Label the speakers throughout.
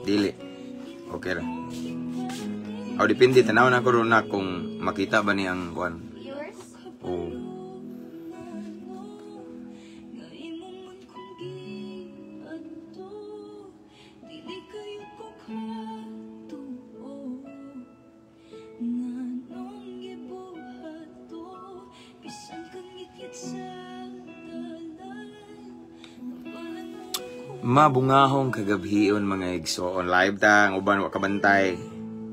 Speaker 1: Dili. Okay ra. O depende tanaw na ko ron na kung makita ba ni ang kuan.
Speaker 2: Viewers?
Speaker 1: Oh. Mabungahong kagabhion mga igsoon. Live ta, ang uban wa kabantay.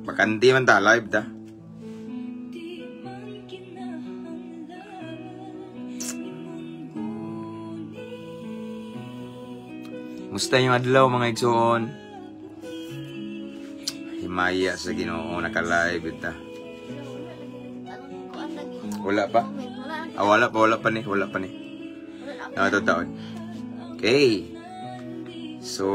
Speaker 1: Bakanti man ta, live ta. Musta yung adlaw mga igsoon? Himaya sa Ginoo naka-live ta. Wala pa? Ah, wala pa ni. Taon. Okay. So,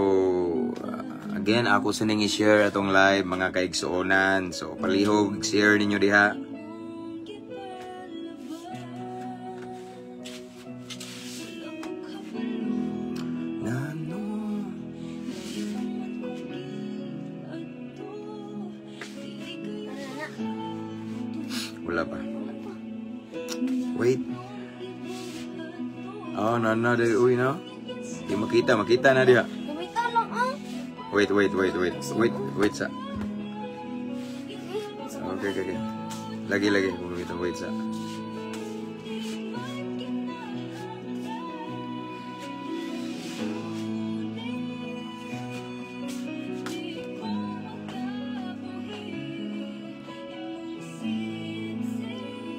Speaker 1: again, ako sa nang i-share atong live, mga kaigsuonan. So, palihog, share ninyo diha. Wala pa. Wait. Oh, dahil uwi na. Di makita na diha. Wait sa. Okay. Lagi. Wait sa.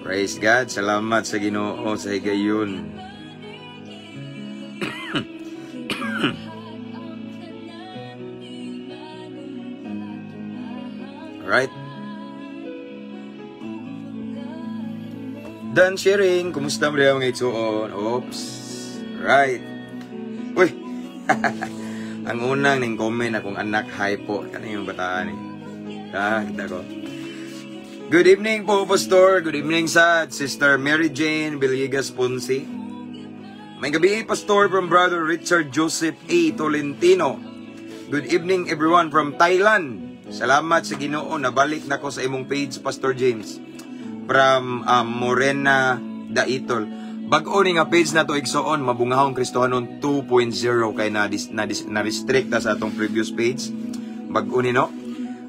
Speaker 1: Praise God. Salamat sa Ginoo sa higayon. Right? Done sharing. Kumusta mo mga itsuon? Oops. Right. Uy. Ang unang ning comment akong anak hi po. Kano yung bataan eh. Kita ko. Good evening po, Pastor. Good evening sa Sister Mary Jane Villegas Ponce. May gabi, Pastor, from Brother Richard Joseph A. Tolentino. Good evening, everyone from Thailand. Salamat sa Ginoo, nabalik na ko sa imong page, Pastor James. From Morena Daitol. Bag-o ni nga page na to igsoon, Mabungahong Kristohanon 2.0 kay na-restrict na sa atong previous page. Bag-o ni no?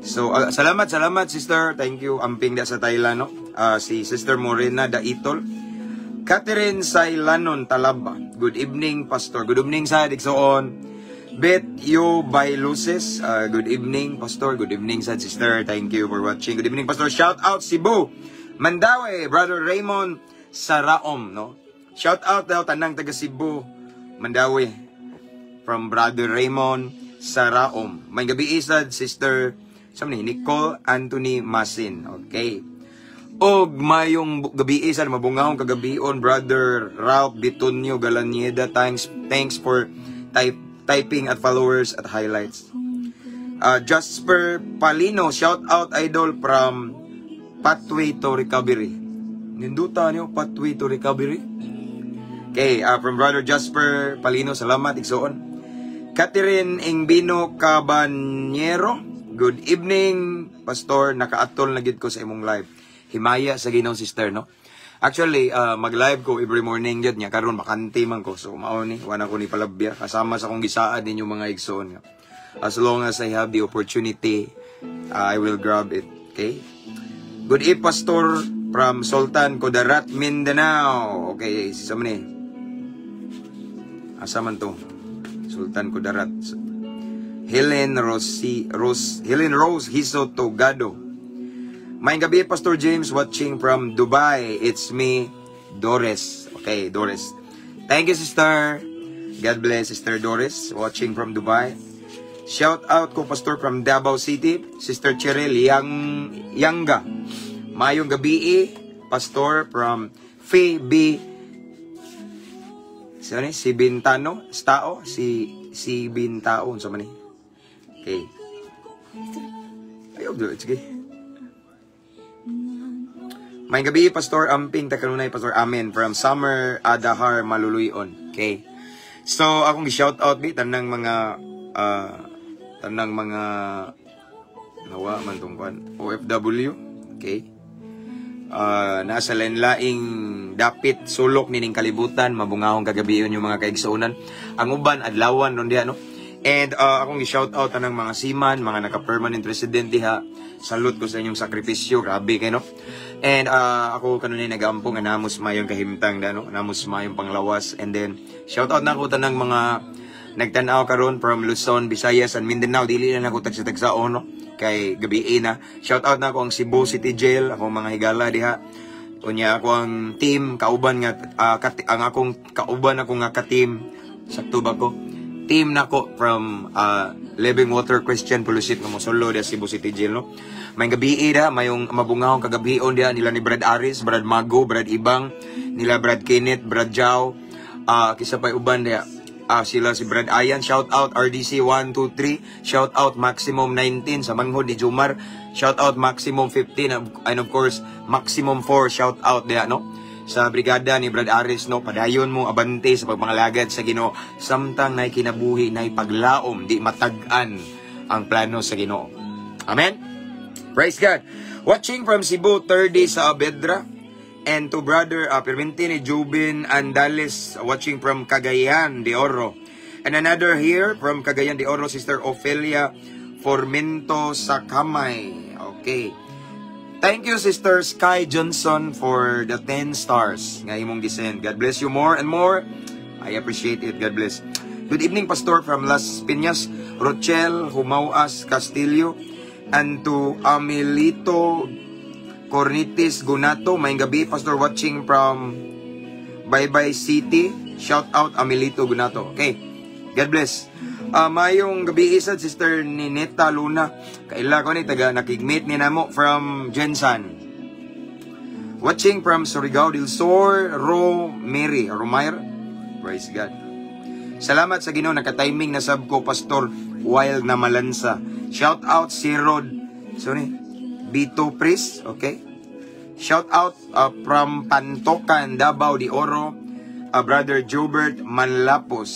Speaker 1: So, salamat, sister. Thank you. Amping da sa Thailand, no? Si Sister Morena Daitol. Catherine Sailanon Talaba. Good evening, Pastor. Good evening sa igsoon. Bet you by Luces. Good evening, Pastor. Good evening, sad sister. Thank you for watching. Good evening, Pastor. Shout out Cebu, Mandaue, Brother Raymond Saraom, no? Shout out daw tanang taga Cebu, Mandaue, from Brother Raymond Saraom. May gabi isad, Sister Nicole Anthony Masin. Okay. Og mayong gabi isad, mabungahong kagabion, Brother Ralph Bitonio Galanieda. Thanks for typing at followers at highlights. Jasper Palino, shout out idol from Pathway to Recovery. Ninduta niyo, Pathway to Recovery. Okay, from Brother Jasper Palino, salamat, igsoon. Catherine Ingbino Cabanyero, good evening, Pastor. Nakaatol na gid ko sa imong live. Himaya sa Ginoo, sister, no? Actually, mag-live ko every morning yun niya. Karon makanti man ko. So, mauni. Wala ko ni palabya. Kasama sa kong gisaad ninyo mga igsoon. As long as I have the opportunity, I will grab it. Okay? Good eve, Pastor, from Sultan Kudarat, Mindanao. Okay, sisa man eh. Asa man to? Sultan Kudarat. Helen Rose Hiso Togado. May gabi, Pastor James, watching from Dubai. It's me, Doris. Okay, Doris. Thank you, sister. God bless, Sister Doris, watching from Dubai. Shout out ko, Pastor, from Davao City, Sister Cheryl Yanga. Mayong gabi, Pastor, from Phoebe. Si Bintano? Stao? Si Bintao. Sa mani? Okay. Ayaw, sige. May gabi, Pastor Amping, takanunay, Pastor Amen, from Summer Adahar, Maluluyon. Okay. So, akong gi-shout out, tanang mga tanang mga nawa man tong kwan OFW. Okay. Nasa lain-laing dapit sulok nining kalibutan, mabungahong kagabiyon yung mga kaigsuonan. Ang uban adlawan ron diha no. And akong i-shout out anang mga seaman, mga naka-permanent resident diha. Salute ko sa inyong sakripisyo, grabe kayo no. And ako kanunay nagampong nga namos mayong kahimtang da no, namos mayong panglawas. And then shout out na ko tanang mga nagtanaw karon from Luzon, Visayas and Mindanao, dili na nako tagsa-tagsao no. Kay gabi na. Shout out na ako ang Cebu City Jail, ako mga higala diha. Unya ako ang team kauban nga ang akong kauban ako nga ka-team sakto ba ko. Team nako from Living Water Christian Fellowship nga Mosolo diha Cebu City Jail no. May gabi da, mayong mabungahong kagabion diha nila ni Brad Aris, Brad Mago, Brad Ibang, nila Brad Kenneth, Brad Jao, kisa pa uban diha. Sila si Brad Ayan, shout out RDC 123, shout out Maximum 19 sa manghod ni Jumar, shout out Maximum 15 and of course Maximum 4 shout out diha no sa brigada ni Brad Aris no, padayon mo abante sa pagpangalagad sa Ginoo samtang nay kinabuhi nay paglaom di matag-an ang plano sa Ginoo. Amen. Praise God. Watching from Cebu 30 sa Abedra. And to brother Permentini Jubin Andales watching from Cagayan de Oro. And another here from Cagayan de Oro, Sister Ophelia Formento Sakamay. Okay. Thank you, Sister Sky Johnson, for the 10 stars nga imong gisend. God bless you more and more. I appreciate it. God bless. Good evening, Pastor, from Las Piñas, Rochelle Humauas Castillo. And to Amelito Cornitis Gunato, mayong gabi, Pastor, watching from Baybay City. Shout out Amelito Gunato. Okay, God bless. Mayong gabi isa, Sister Nineta Luna. Kaila ko ni taga nakigmeet ni namo from Jensan. Watching from Surigao del Sur, Romair. Praise God. Salamat sa Ginoo, naka-timing na sab ko, Pastor, wild na malansa. Shout out si Rod. Sorry. Bito Priest, okay? Shout out from Pantokan, Davao de Oro, Brother Jobert Manlapos.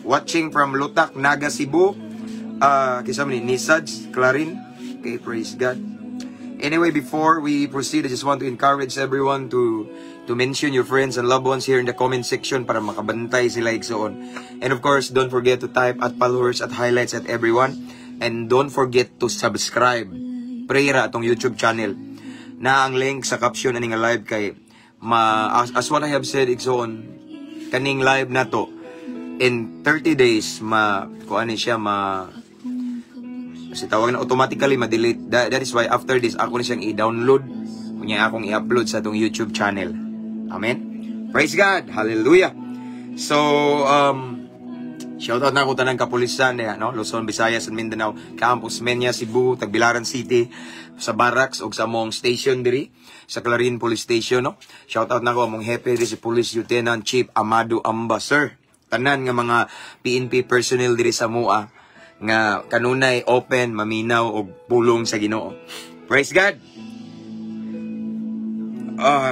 Speaker 1: Watching from Lutak, Naga, Cebu, kisam ni Nisaj Clarin. Okay, praise God. Anyway, before we proceed, I just want to encourage everyone to mention your friends and loved ones here in the comment section para makabantay sila igsoon. And of course, don't forget to type at followers at highlights at everyone. And don't forget to subscribe. Prayera atong YouTube channel na ang link sa caption aning live kay as what I have said igsoon kaning live na to in 30 days kuan siya kasi tawag na automatically ma-delete. That is why after this ako ni siyang i-download kunya akong i-upload sa atong YouTube channel. Amen. Praise God. Hallelujah. So shout out na ako tanang kapulisan no? Luzon, Visayas and Mindanao, Campus Menya, Cebu, Tagbilaran City, sa barracks o sa mong station diri sa Clarin Police Station no. Shout out na ako among hepe diri si Police Lieutenant Chief Amado Amba, sir. Tanan nga mga PNP personnel diri sa MUA nga kanunay open, maminaw og pulong sa Ginoo. Praise God.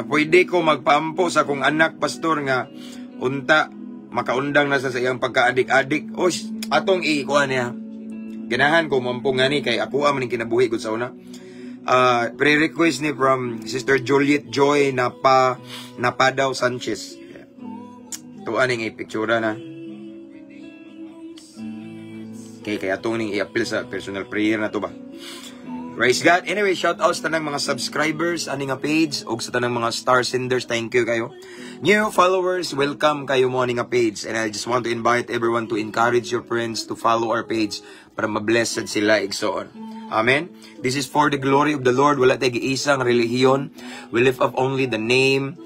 Speaker 1: Pwede ko magpaampo sa akong anak, Pastor, nga unta makaundang na sa iyang pagka-adik-adik. O, atong ikuha niya. Ganahan ko mampong ngani kay ako man kinabuhi ko sa una. Pre-request ni from Sister Juliet Joy Napadaw Sanchez. Ito aning i-picture na. Okay, kaya atong ning i-appeal sa personal prayer na to ba. Praise God. Anyway, shout out sa tanang mga subscribers aning nga page o sa tanang mga star senders. Thank you kayo. New followers, welcome kayo mo aning nga page. And I just want to invite everyone to encourage your friends to follow our page para mablessed sila igsoon. Amen. This is for the glory of the Lord. Wala tayo isang relihiyon. We lift up only the name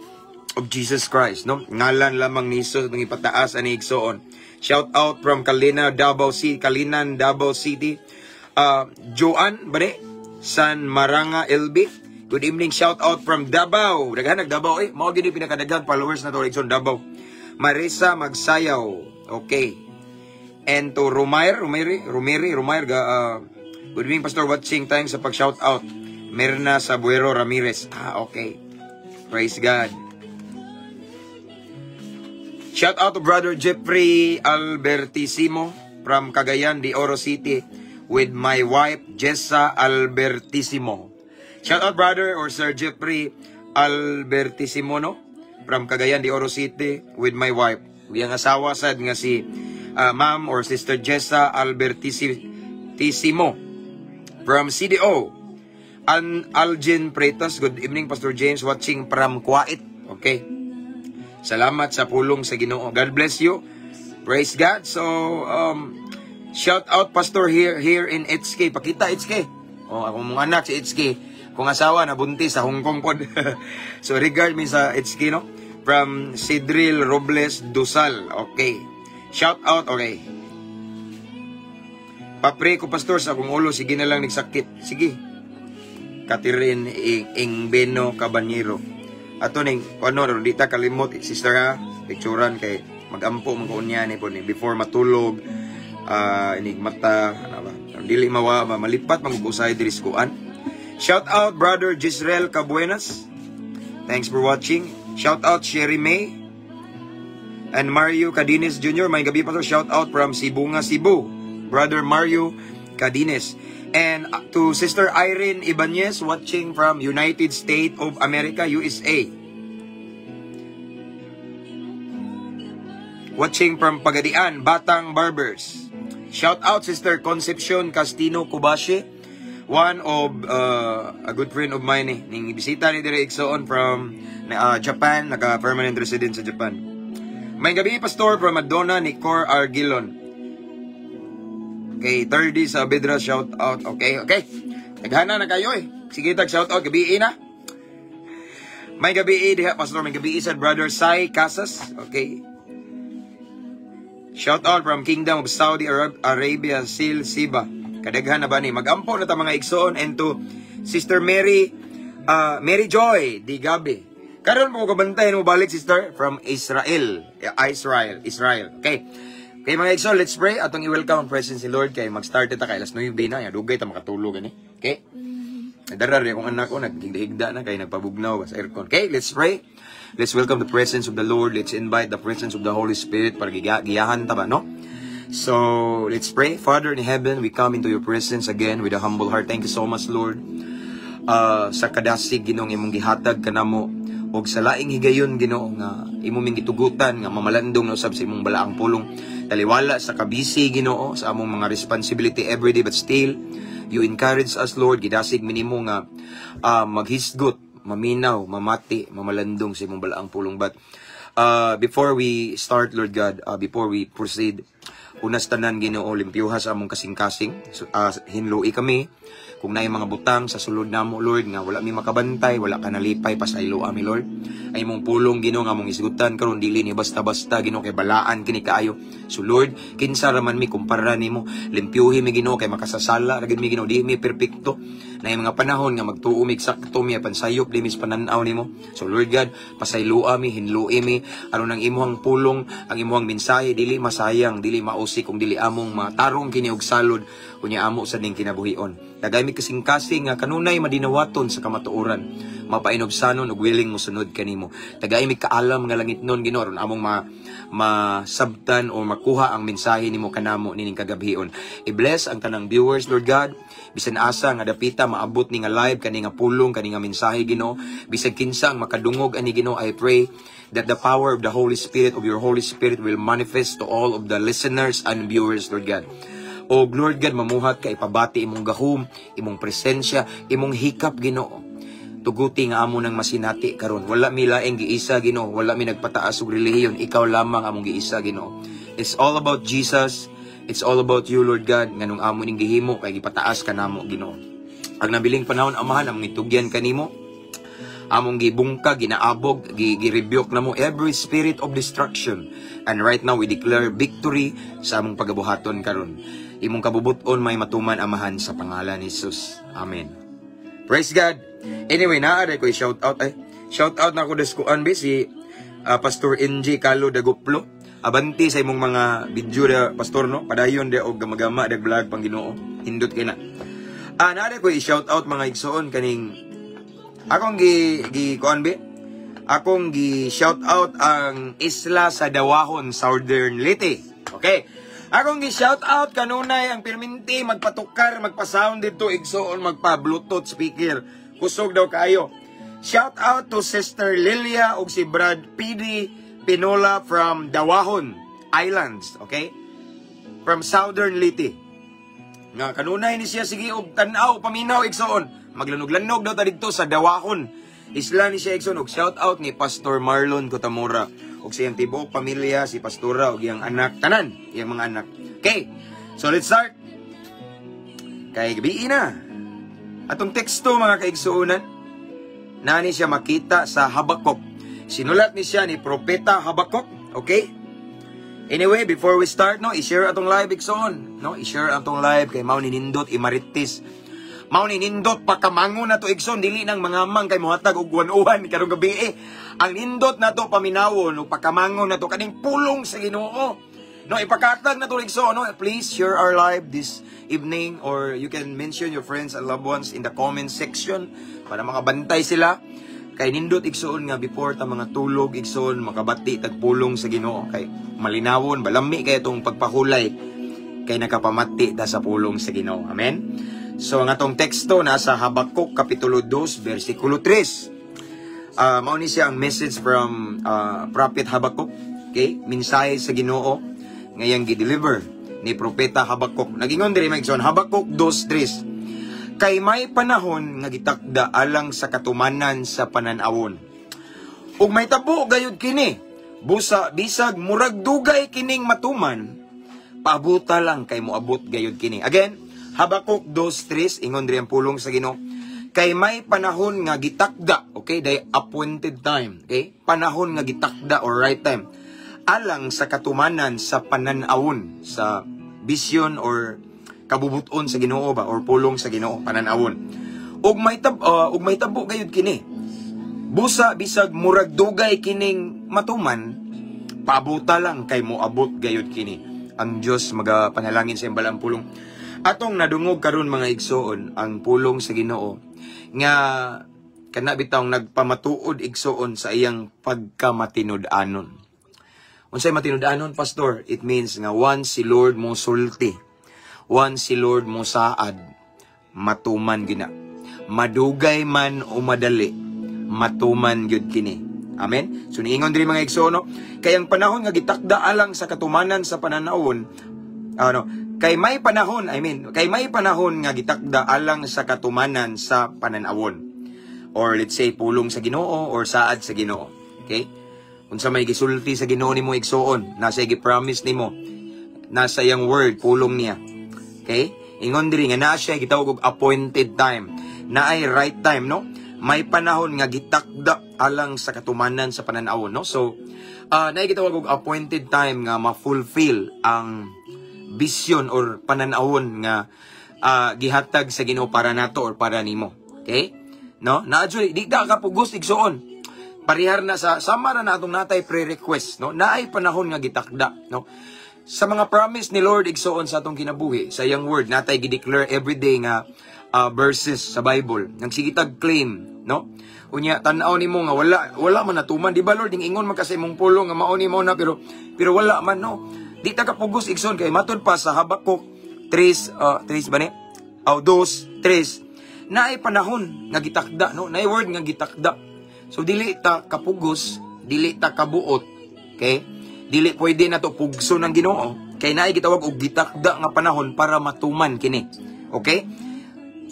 Speaker 1: of Jesus Christ. No? Ngalan lamang ni Jesus ng ipataas ani igsoon. Shout out from Kalinan, Davao City. Joan Bane San Maranga LB. Good evening, shout out from Davao. Daghan Davao mao gid pinakadaghang followers na to igsoon Davao. Marisa Magsayaw. Okay. And to Romair, good evening, Pastor, watching. Thanks sa pag-shout out. Merna Sabuero Ramirez. Okay. Praise God. Shout out to Brother Jeffrey Albertissimo. from Cagayan de Oro City with my wife, Jessa Albertissimo. Shout out brother or Sir Jeffrey Albertissimo, no? From Cagayan de Oro City with my wife. Yung asawa sad nga si Ma'am or Sister Jessa Albertissimo from CDO. Algin Pretas, good evening Pastor James, watching from Kuwait. Okay. Salamat sa pulong sa Ginoo. God bless you. Praise God. So, shout out Pastor here in HK. Pakita HK. Oh, akong mga anak si HK. Kung asawa na buntis sa Hong Kong pod. So, regard me sa HK, no? From Sidril Robles Dusal. Okay. Shout out, okay. Papre ko Pastor sa akong ulo, sige na lang nagsakit. Sige. Katirin Ingbeno Cabanyero. Ato ning ano di ta kalimot sister ha, picturean kay magampo man ko unya ni po ni before matulog inig mata ano ba dili mawa malipat magusay diri skuan. Shout out brother Gisrel Cabuenas. Thanks for watching. Shout out Sherry May and Mario Cadines Jr. May gabi pa to. Shout out from Sibunga, Cebu. Brother Mario Cadines. And to Sister Irene Ibanez watching from United States of America, USA. Watching from Pagadian, Batang Barbers. Shout out Sister Concepcion Castino Kubashi, one of a good friend of mine ning bisita ni dire Iksoon from Japan, naka-permanent resident sa Japan. May gabi Pastor from Madonna Nicor Argilon. Okay, 30 sa Bedra, shout out. Okay. Naghana na kayo eh. Sige, shout out. Gabi na. May gabi diha, Pastor. May gabi sa Brother Sai Casas. Okay. Shout out from Kingdom of Saudi Arabia, Sil Siba. Kadaghan na ba ni? Mag-ampo na ta mga igsoon. And to Sister Mary Joy Di Gabi. Karon mo kabantayan mo balik, Sister, from Israel. Okay. Okay mga igsoon, let's pray. Atong i-welcome ang presence ni Lord kay mag-start ita kay alas 9 na. Dugay ta makatulog ani. Okay? Darar akong anak ko nagigda na kay nagpabugnaw sa aircon. Okay, let's pray. Let's welcome the presence of the Lord. Let's invite the presence of the Holy Spirit para giyahan ta ba, no? So, let's pray. Father in heaven, we come into your presence again with a humble heart. Thank you so much, Lord. Sa kadasig Ginoo imong gihatag kanamo og sa laing higayon Ginoo nga imong gitugutan nga mamalandong na usab sa imong balaang pulong. Taliwala sa kabisi Ginoo sa among mga responsibility everyday, but still you encourage us, Lord. Gidasig minimo nga maghisgot, maminaw, mamati, mamalandong sa imong balaang pulong. But before we start, Lord God, before we proceed, unas tanan Ginoo, limpyuha sa among kasing-kasing. Hinloi kami kung naay mga butang sa sulod namo, Lord, nga wala mi makabantay, wala ka nalipay, pasaylo ami, Lord. Ay mong pulong Ginoo nga mong isgutan karon dili ni basta-basta Ginoo kay balaan kini kaayo. So Lord, kinsa raman mi kumpara nimo, limpyuhi mi Ginoo kay makasasala ra gid mi Ginoo, di mi perpekto. Naay mga panahon nga magtuo mi eksakto mi pansayop di mis pananaw nimo. So Lord God, pasaylo ami, hinloi mi aron ang imong pulong, ang imong mensahe dili masayang, dili mausik kung dili among matarong kini og salod unya amo sa ning kinabuhion. Dagay mi kasing-kasing nga kanunay madinawaton sa kamatuoran, mapainobsanon ug willing mo sunod kanimo. Dagay mi kaalam nga langit nun Ginoo aron among masabtan o makuha ang mensahe nimo kanamo nining kagabion. I-bless ang tanang viewers, Lord God. Bisan asa nga dapita maabot ni nga live kani nga pulong kani nga mensahe Ginoo. Bisag kinsa ang makadungog ani Ginoo, I pray that the power of the Holy Spirit, of your Holy Spirit, will manifest to all of the listeners and viewers, Lord God. O Lord God, mamuhat ka ipabati imong gahom, imong presensya, imong hikap Ginoo. Tuguti nga amo nang masinati karon. Wala mi laing giisa Ginoo, wala mi nagpataas og relihiyon, ikaw lamang among giisa Ginoo. It's all about Jesus. It's all about you, Lord God. Nganong amo ning gihimo kay gipataas ka namo Ginoo. Ang nabiling panahon amahan among itugyan kanimo. Among gibungka, ginaabog, gi-rebuke namo every spirit of destruction. And right now we declare victory sa among pagabuhaton karon. Imong kabubuton may matuman amahan sa pangalan ni Jesus. Amen. Praise God. Anyway, naara ko i-shout out shout out na ko deskuan si Pastor NG Calo Daguplo. Abanti sa imong mga video da pastor no. Padayon de og gamagama dag vlog pang Ginoo. Hindot kay na. Naara ko i-shout out mga igsoon kaning akong akong gi-shout out ang isla sa Dawahon, Southern Leyte. Okay. Akong gi-shout out kanunay ang perminti magpatukar, magpa-sound dito igsoon, magpa-bluetooth speaker. Kusog daw kayo. Shout out to Sister Lilia ug si Brad PD Pinola from Dawahon Islands, okay? From Southern Liti. Nga kanunay ni siya sige og tan-aw paminaw igsoon. Maglanog-lanog daw ta didto sa Dawahon. Isla ni siya igsoon og shout out ni Pastor Marlon Cotamora ug siyang tibuok pamilya si Pastora ug iyang anak tanan, iyang mga anak. Okay. So let's start. Kay gabi na. Atong teksto mga kaigsuonan, nani siya makita sa Habakuk. Sinulat ni siya ni Propeta Habakuk, okay? Anyway, before we start, no, i-share atong live igsoon, no? I-share atong live kay mao ni nindot imaritis. Mao ni nindot pakamangon na to igsoon, dili nang mangamang kay mohatag og uwan-uwan karong gabi. Ang nindot na to paminawon ug pakamangon na to kaning pulong sa Ginoo. No, ipakatag na to igsoon, no? Please share our live this evening, or you can mention your friends and loved ones in the comment section para makabantay sila. Kay nindot igsoon nga before ta mga tulog igsoon makabati tagpulong sa Ginoo kay malinawon balami kay itong pagpahulay kay nakapamati ta sa pulong sa Ginoo. Amen. So ang atong teksto nasa Habakuk kapitulo 2 bersikulo 3. Mao ni siya ang message from Prophet Habakuk, okay? Mensahe sa Ginoo ngayang gi-deliver ni Propeta Habakuk. Nagingon diri magson Habakuk 2:3. Kay may panahon nga gitakda alang sa katumanan sa pananawon. Ug may tabo gayud kini. Busa bisag murag dugay kining matuman, paabuta lang kay moabot gayud kini. Again, Habakuk 2:3 ingon diri ang pulong sa Ginoo. Kay may panahon nga gitakda, okay, day appointed time, okay? Panahon nga gitakda or right time alang sa katumanan sa pananawon, sa vision or kabubuton sa Ginoo ba or pulong sa Ginoo pananawon. Ug may tabo gayud kini. Busa bisag murag dugay kining matuman, paabuta lang kay moabot gayud kini. Ang Dios magapanalangin sa imbalang pulong. Atong nadungog karon mga igsoon ang pulong sa Ginoo nga kana bitawng nagpamatuod igsoon sa iyang pagkamatinud-anon. Unsay matinud-anon, pastor? It means nga once si Lord mo sulti, once si Lord mo saad, matuman gina. Madugay man o madali, matuman gyud kini. Amen. So niingon diri mga igsoon, kay ang panahon nga gitakda alang sa katumanan sa pananawon, kay may panahon nga gitakda alang sa katumanan sa pananawon. Or let's say pulong sa Ginoo or saad sa Ginoo. Okay? Unsa may gisulti sa Ginoo nimo igsoon, nasa gi-promise nimo, nasa iyang word, pulong niya. Okay? Ingon diri nga naa siya gitawag og appointed time. Naay right time, no? May panahon nga gitakda alang sa katumanan sa pananawon, no? So, naay gitawag og appointed time nga ma-fulfill ang vision or pananawon nga gihatag sa Ginoo para nato or para nimo. Okay? No? Naadyo di ta kapugos igsoon. Parihar na sa sama na atong natay pre-request, no? Naay panahon nga gitakda, no? Sa mga promise ni Lord igsoon sa atong kinabuhi, sa iyang word natay gi-declare everyday nga verses sa Bible. Nang sigitag claim, no? Unya tan-aw nimo nga wala man natuman, di ba Lord? Ingon man kasi imong pulong nga mao nimo na pero wala man, no? Di ta kapugos igsoon kay matud pa sa Habakuk 3 ba ni? 2:3. Naay panahon nga gitakda, no? Naay word nga gitakda. So dili ta kapugos, dili ta kabuot, okay? Dili pwede na to pugso ng Ginoo, kay naay gitawag og gitakda nga panahon para matuman kini. Okay?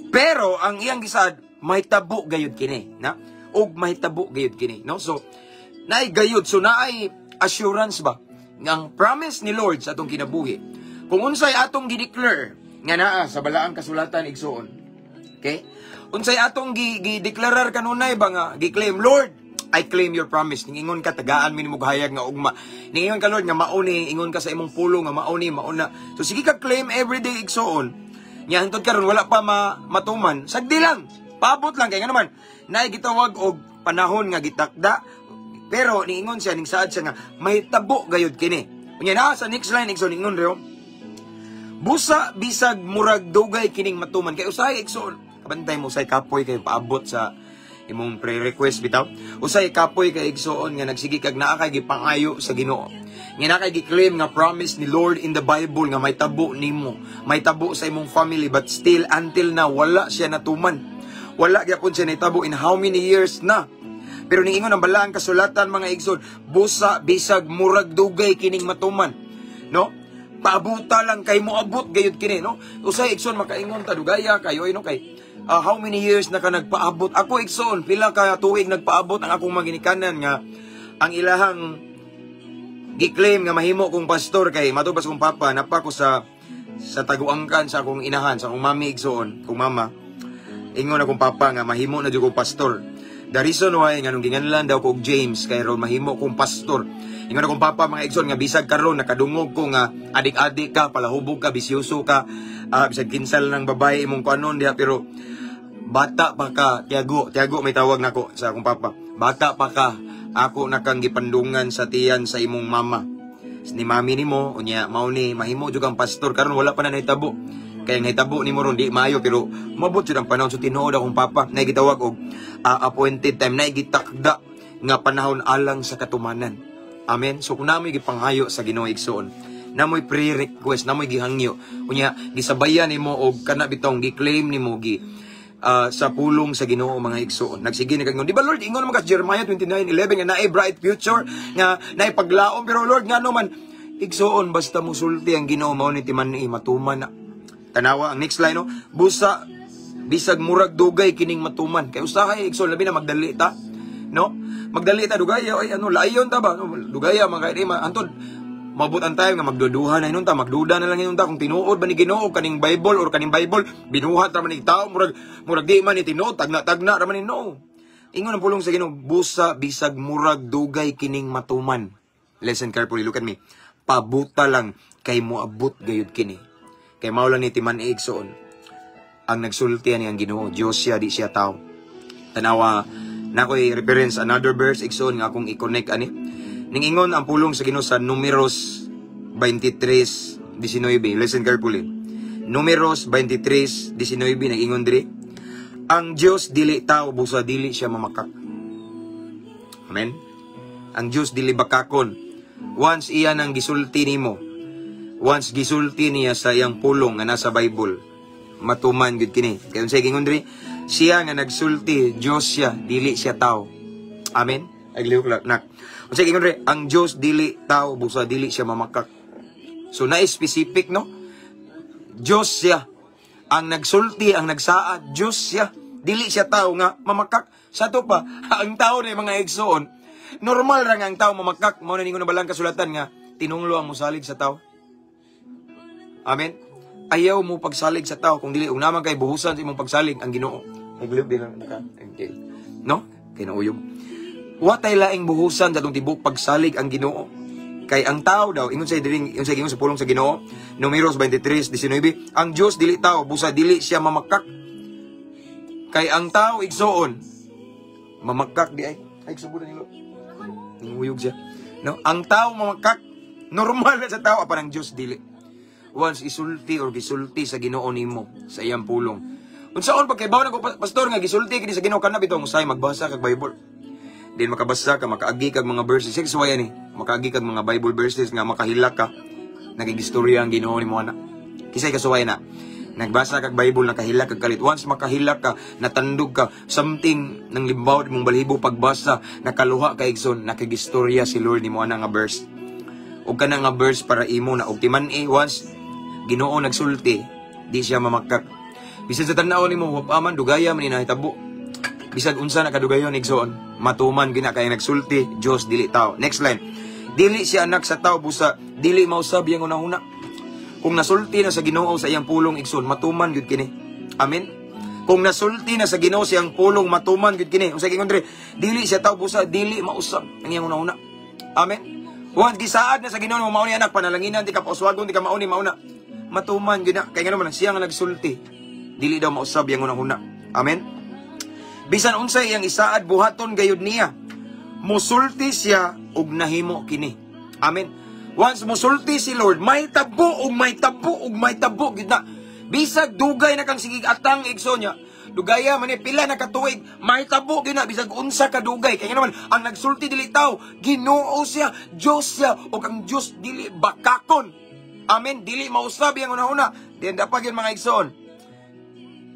Speaker 1: Pero ang iyang gisad may tabo gayud kini, na? Og may tabo gayud kini, no? So naay gayud, so naay assurance ba ng promise ni Lord sa atong kinabuhi. Kung unsay atong gi-declare nga naa sa balaang kasulatan igsoon. Okay? Unsay atong gi-deklarar kanunay ba nga gi-claim, Lord, I claim your promise. Ningingon ka tagaan mi nimo gahayag nga ugma. Ningingon ka Lord nga mauni, ingon ka sa imong pulong nga mauni, mauna. So sige ka claim everyday igsoon. Nya hangtod karon wala pa matuman. Sagdi lang. Paabot lang kay nga naman naay gitawag og panahon nga gitakda. Pero niingon siya ning saad siya nga may tabo gayud kini. Unya na sa next line igsoon ingon reo. Busa bisag murag dugay kining matuman kay usahay igsoon. Kabantay mo usay kapoy kay paabot sa imong pre-request bitaw. Usay kapoy kay igsoon nga nagsigi kag naa kay gipangayo sa Ginoo. Nga na kay gi-claim nga promise ni Lord in the Bible nga may tabo nimo, may tabo sa imong family, but still until now wala siya natuman. Wala gyapon siya natabo in how many years na. Pero niingon ang balaang kasulatan mga igsoon, busa bisag murag dugay kining matuman. No? Paabuta lang kay mo abot gayud kini, no? Usay igsoon makaingon ta dugaya kayo no kay how many years na ka nagpaabot? Ako igsoon pila ka tuig nagpaabot ang akong maginikanan nga ang ilahang gi-claim nga mahimo kong pastor kay matubas kong papa napa ko sa taguangkan sa akong inahan sa akong mami igsoon, kong mama. Ingon akong papa nga mahimo na jud kong pastor. The reason why nga nung ginganlan daw ko James kay ron mahimo kong pastor. Ingon akong papa mga igsoon nga bisag karon nakadungog ko nga adik-adik ka, palahubog ka, bisyoso ka, bisag kinsal ng babae imong kuanon diha pero bata pa ka, Tiago may tawag nako sa akong papa. Bata pa ka, ako nakang gipandungan sa tiyan sa imong mama. Ni mami nimo unya mao ni mahimo jud kang pastor karon wala pa na nahitabo. Kaya nahitabo nimo ron di maayo pero mabot jud ang panahon so tinuod akong papa na gitawag og appointed time na gitakda nga panahon alang sa katumanan. Amen. So kung namoy gipanghayo sa Ginoo igsoon, namoy pre-request, namoy gihangyo unya gisabayan nimo og kana bitong gi-claim nimo sa pulong sa Ginoo mga igsoon. Nagsige ni kag di ba Lord ingon naman ka Jeremiah 29:11 nga naay bright future nga naay paglaom pero Lord nga no man igsoon basta musulti ang Ginoo mao ni timan ni matuman na. Tanawa ang next line no, busa bisag murag dugay kining matuman. Kay usahay igsoon labi na magdali ta, no? Magdali ta dugaya ay ano layon ta ba? No? Dugaya mga kay antod mabot ang time nga magduduha na hinun ta, magduda na lang hinun ta kung tinuod ba ni Ginoo kaning Bible or kaning Bible binuhat ra man ni tao murag di man ni tinuod tagna ra man ni no. Ingon ang pulong sa Ginoo busa bisag murag dugay kining matuman. Listen carefully, look at me. Pabuta lang kay moabot gayud kini. Kay mao lang ni timan igsoon. Ang nagsulti ni ang Ginoo, Dios siya di siya tao. Tanawa nakoy reference another verse igsoon nga akong i-connect ani. Ningingon ang pulong sa Ginoo sa Números 23:19. Listen carefully. Números 23:19 nagingon diri. Ang Dios dili tao busa dili siya mamakak. Amen. Ang Dios dili bakakon. Once iya nang gisulti nimo, once gisulti niya sa iyang pulong nga nasa Bible, matuman gud kini. Kay unsay gingon diri? Siya nga nagsulti, Dios siya, dili siya tao. Amen. Agliw nak. Unsay gingon diri? Ang Dios dili tao busa dili siya mamakak. So na specific no? Dios siya. Ang nagsulti, ang nagsaad, Dios siya. Dili siya tao nga mamakak. Sa to pa, ang tao na mga igsoon, normal ra nga ang tao mamakak. Mao na ningon na balang kasulatan nga tinunglo ang musalig sa tao. Amen. Ayaw mo pagsalig sa tao kung dili og naman kay buhusan sa imong pagsalig ang Ginoo. Nagliw din ang okay. No? Kay nauyog. Watay laing buhusan sa tong tibok pagsalig ang Ginoo. Kay ang tao daw ingon sa diring ingon sa pulong sa Ginoo, Números 23:19, ang Dios dili tao busa dili siya mamakak. Kay ang tao igsoon mamakak di ay subudan nilo. Ninguyog siya. No, ang tao mamakak normal na sa tao apan ang Dios dili. Once isulti or gisulti sa Ginoo nimo sa iyang pulong. Unsaon pagkaybaw na ko pastor nga gisulti kini sa Ginoo kana bitong usay magbasa kag Bible. Din makabasa ka makaagi kag mga verses six waya ni. Makaagi kag mga Bible verses nga makahilak ka. Nagigistorya ang Ginoo nimo ana. Kisay kasuway na. Nagbasa kag Bible nakahilak kag kalit. Once makahilak ka, natandog ka, something nang limbaw mong balibo pagbasa, nakaluha ka igsoon, nakagistorya si Lord nimo ana nga verse. Og kana nga verse para imo na og timan once Ginoo nagsulti, di siya mamakak. Bisan sa tanaw nimo wapaman dugaya man inahitabo. Bisan unsa na kadugayon igsoon, matuman gina kay nagsulti, Dios dili tao. Next line. Dili siya anak sa tao busa dili mausab yang una-una. Kung nasulti na sa Ginoo sa iyang pulong igsoon, matuman gyud kini. Amen. Kung nasulti na sa Ginoo sa iyang pulong, matuman gyud kini. Unsa gingon diri? Dili siya tao busa dili mausab ang iyang una-una. Amen. Once gisaad na sa Ginoo mo mao ni anak panalanginan di ka pauswagon di ka mauni mauna. Matuman gyud na kay ngano man siya nga nagsulti. Dili daw mausab yang una-una. Amen. Bisan unsay iyang isaad buhaton gayud niya. Musulti siya og nahimo kini. Amen. Once musulti si Lord, may tabo og may tabo og may tabo gyud na. Bisag dugay na kang sigig atang igsoon niya. dugaya man pila na katuig, mahitabo gina bisag unsa ka dugay. Kaya naman ang nagsulti dili tao, Ginoo siya, Dios siya, ug ang Dios dili bakakon. Amen, dili mausabi ang una-una. Diyan dapat yun mga igsoon.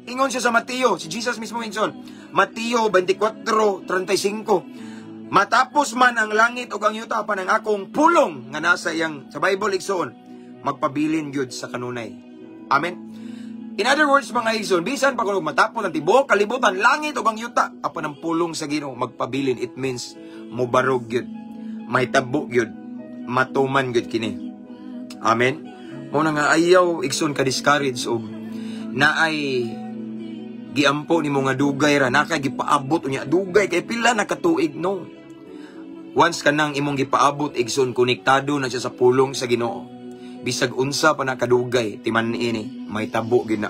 Speaker 1: Ingon siya sa Mateo, si Jesus mismo igsoon. Mateo 24:35. Matapos man ang langit ug ang yuta pa ng akong pulong nga nasa iyang sa Bible igsoon, magpabilin gyud sa kanunay. Amen. In other words mga igsoon, bisan pa kung matapos ang tibuok kalibutan, langit ug ang yuta apan ang pulong sa Ginoo magpabilin, it means mubarog gyud, mahitabo gyud, matuman gyud kini. Amen. Mao nga ayaw igsoon ka discourage og naay giampo ni mga dugay ra, nakay gipaabot unya dugay kay pila na katuig, no. Once kanang imong gipaabot igsoon, konektado na siya sa pulong sa Ginoo. Bisag unsa pa na kadugay timan ini, may tabo gina.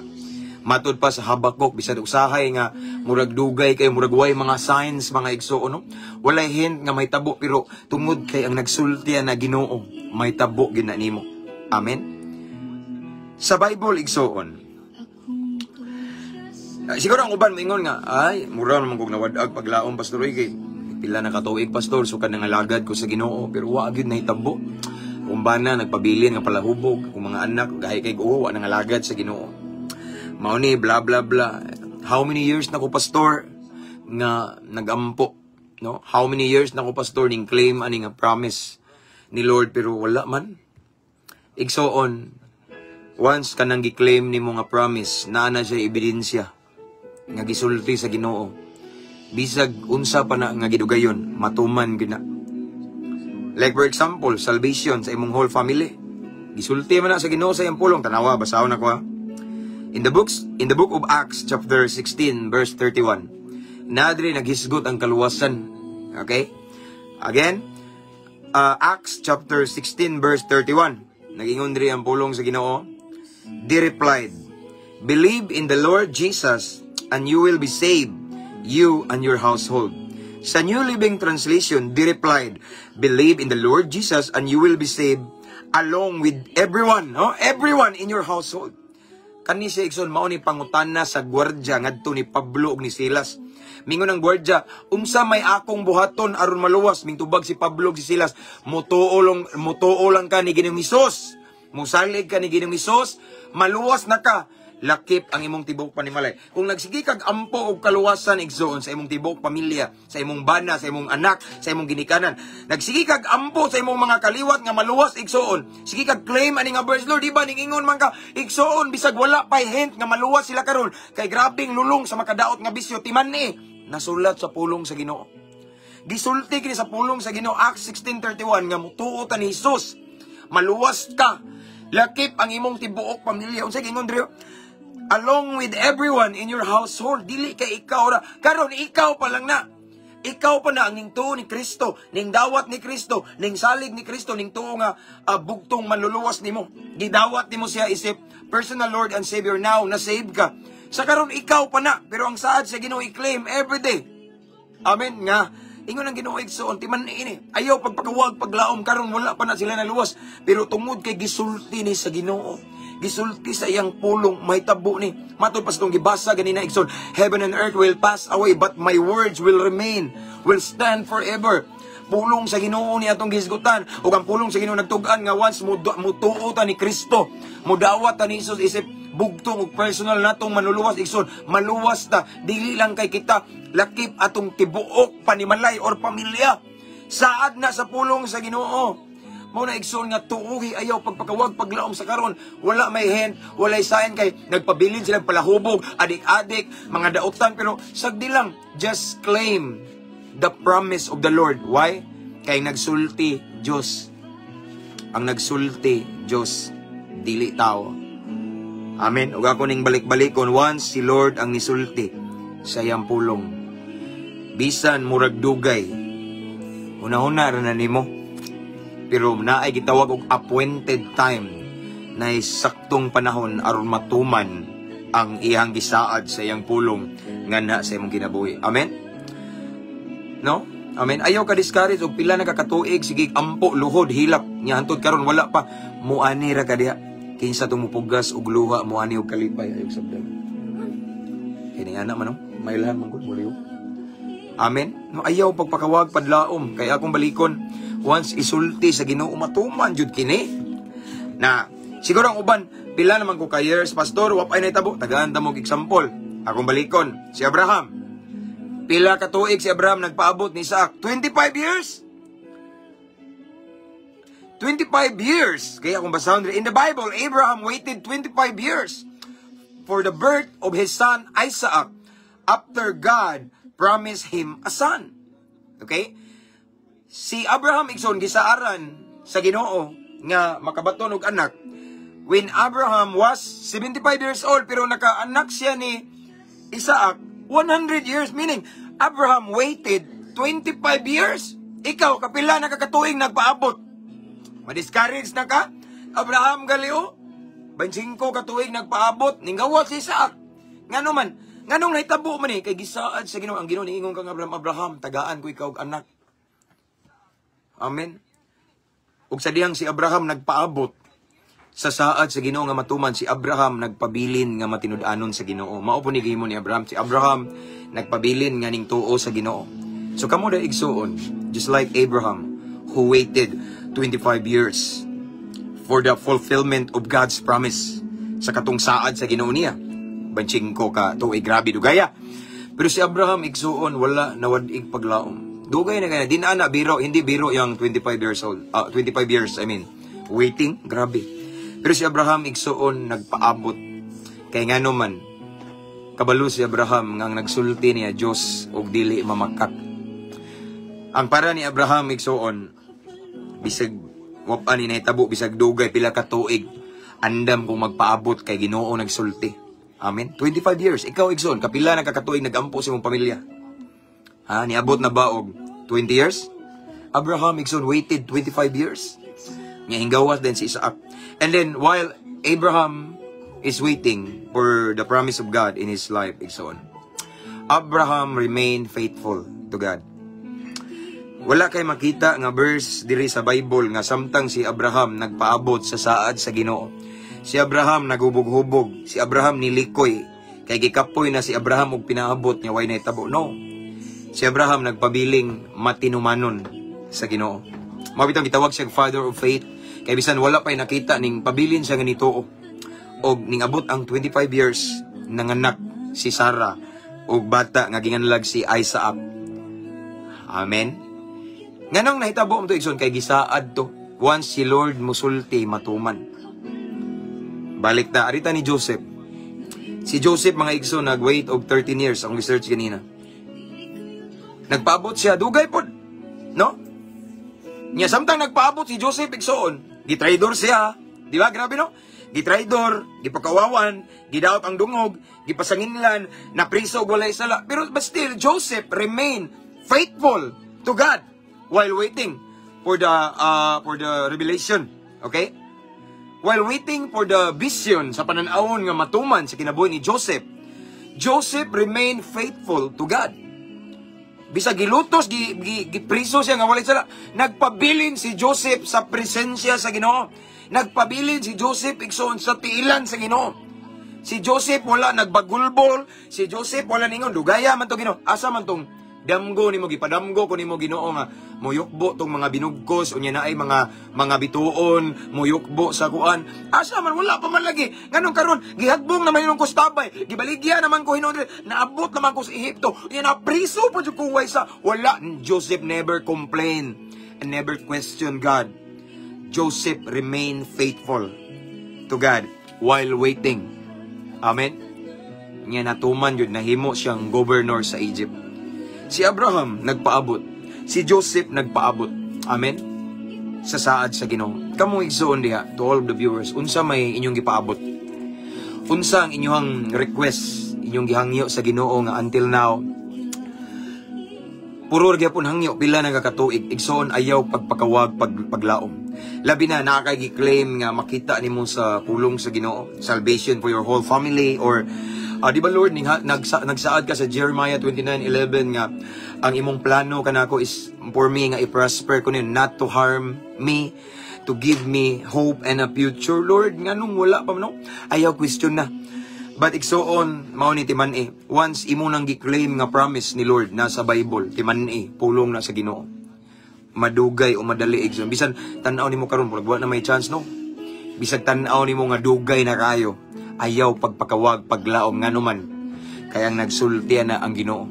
Speaker 1: Matud pa sa Habakuk, bisag usahay nga murag dugay kay murag way mga signs mga igsoon, no. Walay hint nga may tabo, pero tungod kay ang nagsulti na Ginoo, may tabo gina nimo. Amen. Sa Bible igsoon, siguro ang uban moingon nga, ay, mura naman kong nawadag paglaom, Pastor Ricky. Pila na katuig, Pastor, so kanang alagad ko sa Ginoo, pero wag yun nahitabo. Umbana, nagpabilin nga palahubog, kung mga anak, gahay kay Ginoo, nang alagad sa Ginoo. Mao ni, bla bla bla. How many years na ko, Pastor, nga nagampo, no? How many years na ko, Pastor, ning claim, ani nga promise ni Lord, pero wala man. Igsoon, once ka nang gi-claim ni mo nga promise, naana siya ebidensya nga gisulti sa Ginoo, bisag unsa pa na nga gidugayon, matuman gina. Like for example, salvation sa imong whole family, gisulti man na sa Ginoo sa iyang pulong. Tanawa, basahon ako ha. In the book of Acts chapter 16 verse 31, nadri naghisgot ang kaluwasan. Okay? Again, Acts chapter 16 verse 31, nagingon diri ang pulong sa Ginoo. They replied, "Believe in the Lord Jesus and you will be saved, you and your household." Sa New Living Translation, they replied, "Believe in the Lord Jesus and you will be saved along with everyone," no? Everyone in your household. Kani siya igsoon, mao ni pangutana sa gwardya ngadto ni Pablo ug ni Silas. Mingon ang gwardya, unsa may akong buhaton aron maluwas? Mintubag si Pablo ug si Silas, mutuo lang ka ni Ginoong Hesus. Musalig ka ni Ginoong Hesus, maluwas na ka. Lakip ang imong tibuok panimalay. Kung nagsigi kag ampo og kaluwasan igsoon sa imong tibuok pamilya, sa imong bana, sa imong anak, sa imong ginikanan, nagsigi kag ampo sa imong mga kaliwat nga maluwas igsoon, sige kag claim ani nga verse, Lord, di ba ning ingon man ka igsoon bisag wala pay hint nga maluwas sila karon kay grabing lulong sa makadaot nga bisyo, timan ni nasulat sa pulong sa Ginoo. Gisulti kini sa pulong sa Ginoo, Acts 16:31, nga mutuo ta ni Hesus, maluwas ka. Lakip ang imong tibuok pamilya. Unsay gingon diri? Along with everyone in your household. Dili kay ikaw ra. Karon ikaw pa lang na. Ikaw pa na ang ning tuo ni Kristo, ning dawat ni Kristo, ning salig ni Kristo, ning tuo nga bugtong manluluwas nimo. Gidawat nimo siya isip personal Lord and Savior. Now na save ka. Sa karon ikaw pa na, pero ang saad sa Ginoo i-claim every day. Amen nga. Ingon ang Ginoo igsoon, timan ini. Ayaw pagpakawag paglaom karon wala pa na sila naluwas, pero tungod kay gisulti ni sa Ginoo, gisulti sa iyang pulong, may tabo ni. Matod pa sa itong gibasa ganina igsoon, heaven and earth will pass away, but my words will remain, will stand forever. Pulong sa Ginoo ni atong gisgutan, ug ang pulong sa Ginoo nagtug-an nga once mutuo ta ni Kristo, mudawat ta ni Hesus isip bugtong ug personal natong manluluwas igsoon, maluwas ta dili lang kay kita, lakip atong tibuok panimalay or pamilya. Saad na sa pulong sa Ginoo. Mao na igsoon nga tuuhi ayaw pagpakawag paglaom sa karon, wala may hint, walay sayan kay nagpabilin silang palahubog, adik-adik, mga dautan, pero sagdi lang, just claim the promise of the Lord. Why? Kay nagsulti Dios. Ang nagsulti Dios, dili tao. Amen. Ug ako ning balik-balikon, once si Lord ang nisulti sa iyang pulong, bisan murag dugay, una-una ra na nimo, pero naay gitawag og appointed time, na saktong panahon aron matuman ang iyang gisaad sa iyang pulong nga na sa imong kinabuhi. Amen. No? Amen. Ayaw ka discourage og pila na kakatuig, sige ampo luhod hilap nya hantod karon wala pa, muani ra ka diha. Kinsa tumupugas og luha, muani og kalipay ayog sabdan. Kini ana man no, mailhan man gud muliw. Amen. No ayaw pagpakawag padlaom kay akong balikon once isulti sa Ginoo matuman jud kini. Na siguro ang uban pila naman ko ka years pastor wapay na itabo tagaan ta mo example. Akong balikon si Abraham. Pila ka tuig si Abraham nagpaabot ni Isaac? 25 years. 25 years. Kaya kung basahon in the Bible, Abraham waited 25 years for the birth of his son Isaac after God promised him a son. Okay? Si Abraham igsoon gisaaran sa Ginoo nga makabaton og anak when Abraham was 75 years old pero nakaanak siya ni Isaac 100 years, meaning Abraham waited 25 years. Ikaw kapila na kakatuig nagpaabot. Ma-discourage na ka? Abraham galio 25 katuig nagpaabot ningawat si Isaac. Ngano man? Nganong nahitabo man kay gisaad sa Ginoo ang Ginoo niingon kang Abraham, tagaan ko ikaw og anak. Amen. Ug sa dihang si Abraham nagpaabot sa saad sa Ginoo nga matuman, si Abraham nagpabilin nga matinud-anon sa Ginoo. Mao po ni gihimo ni Abraham. Si Abraham nagpabilin nga ning tuo sa Ginoo. So kamo da igsuon, just like Abraham who waited 25 years for the fulfillment of God's promise sa katong saad sa Ginoo niya. 25 ka tuig, grabe dugaya. Pero si Abraham igsuon wala nawadig paglaom. Dugay na kaya, di na biro, hindi biro yung 25 years old. 25 years, waiting, grabe. Pero si Abraham igsuon nagpaabot. Kay nga naman, kabalo si Abraham ngang nagsulti niya Diyos og dili mamakat. Ang para ni Abraham igsuon, bisag wapan ni nahitabo, bisag dugay, pila ka tuig, andam kung magpaabot kay Ginoo nagsulti. Amen. 25 years. Ikaw igsoon, kapila nakakatuig nagampo sa imong pamilya. Ha, niabot na ba og 20 years? Abraham igsoon waited 25 years. Nga hinggawas din si Isaac. And then while Abraham is waiting for the promise of God in his life, igsoon, Abraham remained faithful to God. Wala kay makita nga verse diri sa Bible nga samtang si Abraham nagpaabot sa saad sa Ginoo. Si Abraham nagubog-hubog, si Abraham nilikoy, kay gikapoy na si Abraham og pinaabot niya way nahitabo. No. Si Abraham nagpabiling matinumanon sa Ginoo. Mabitang gitawag siya father of faith, kay bisan wala pay nakita ning pabilin siya nga nituo. Og ning abot ang 25 years nanganak si Sarah og bata nga ginganlag si Isaac. Amen. Nganong nahitabo mo to igsoon kay gisaad to once si Lord musulti matuman. Balik ta, arita ni Joseph. Si Joseph, mga igso, nag-wait og 13 years. Akong research kanina. Nagpaabot siya, dugay po. No? Nya, samtang nagpaabot si Joseph, igsoon, gitraidor siya. Di ba? Grabe, no? Gitraidor, gipakawawan, gidaot ang dungog, gipasanginlan, napriso, walay sala. Pero, but still, Joseph remained faithful to God while waiting for the revelation. Okay? While waiting for the vision sa pananawon nga matuman sa kinabuhi ni Joseph, Joseph remained faithful to God. Bisa gilutos, gipriso siya nga walay sala. Nagpabilin si Joseph sa presensya sa Ginoo. Nagpabilin si Joseph igsoon sa tiilan sa Ginoo. Si Joseph wala nagbagulbol, si Joseph wala ningon dugaya man to Ginoo. Asa man tong damgo nimo gipadamgo ko nimo Ginoo nga muyukbo tong mga binugkos unya na ay mga bituon muyukbo sa kuan. Asa man wala pa man lagi. Nganong karon gihagbong naman yung kustabay, gibaligya naman ko hinon, naabot naman ko sa Ehipto. Unya na priso pa jud ko sa wala. Joseph never complained and never questioned God. Joseph remained faithful to God while waiting. Amen. Nya natuman jud nahimo siyang governor sa Egypt. Si Abraham nagpaabot. Si Joseph nagpaabot. Amen? Sa saad sa Ginoo. Kamu igsoon diha to all of the viewers. Unsa may inyong gipaabot? Unsa ang inyong request? Inyong gihangyo sa Ginoo nga until now? Puro gyapon hangyo pila nagakatuig. Igsoon ayaw pagpakawag paglaom. Labi na nakakagi-claim nga makita nimo sa pulong sa Ginoo. Salvation for your whole family or di ba Lord, nagsaad ka sa Jeremiah 29:11 nga ang imong plano kanako is for me nga i-prosper ko nin, not to harm me, to give me hope and a future. Lord, nganong wala pa no? Ayaw question na. But igsoon, mao ni timan once imo nang gi-claim nga promise ni Lord na sa Bible, timan pulong na sa Ginoo. Madugay o madali igsoon. Bisan tan-aw nimo karon, wala na may chance no. Bisag tan-aw nimo nga dugay na kayo, ayaw pagpakawag paglaom nganuman. Kaya nagsulti na ang Ginoo.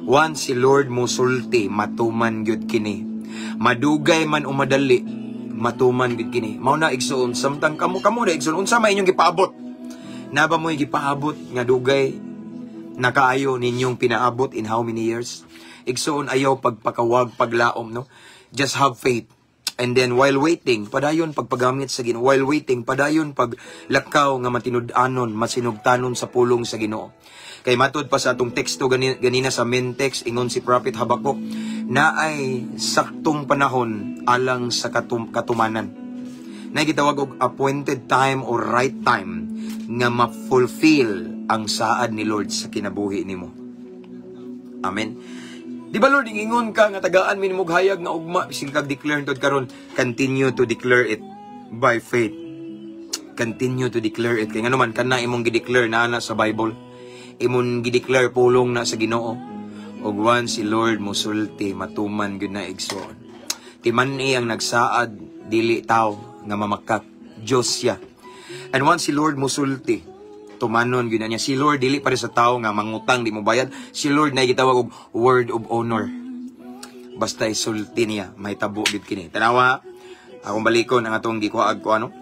Speaker 1: Once si Lord mo sulti, matuman gyud kini. Madugay man o madali, matuman gyud kini. Mao na igsoon, samtang kamo na igsoon unsa may inyong gipaabot. Naba mo'y gipaabot nga dugay nakaayo ninyong pinaabot in how many years? Igsoon ayaw pagpakawag paglaom no. Just have faith. And then while waiting, padayon pagpagamit sa Ginoo. While waiting, padayon paglakaw nga matinud-anon, masinugtanon sa pulong sa Ginoo. Kay matod pa sa atong teksto ganina sa main text ingon si Prophet Habakuk na ay saktong panahon alang sa katumanan. Na gitawag og appointed time or right time nga ma-fulfill ang saad ni Lord sa kinabuhi nimo. Amen. Di ba Lord, ingon ka nga tagaan mi nimog hayag nga ugma bising kag declare tod karon, continue to declare it by faith. Continue to declare it. Kay nganuman kana imong gi-declare na sa Bible, imong gi-declare pulong na sa Ginoo. Og once si Lord mosulti, matuman gyud na igsoon. Timan-i ang nagsaad dili tao nga mamakak, Dios siya. And once si Lord mosulti, tumanon gyud niya. Si Lord dili para sa tao nga mangutang di mo bayad. Si Lord na gitawag og word of honor. Basta isulti niya, may tabo gyud kini. Tanawa, akong balikon ang atong gikuhaag ko ano.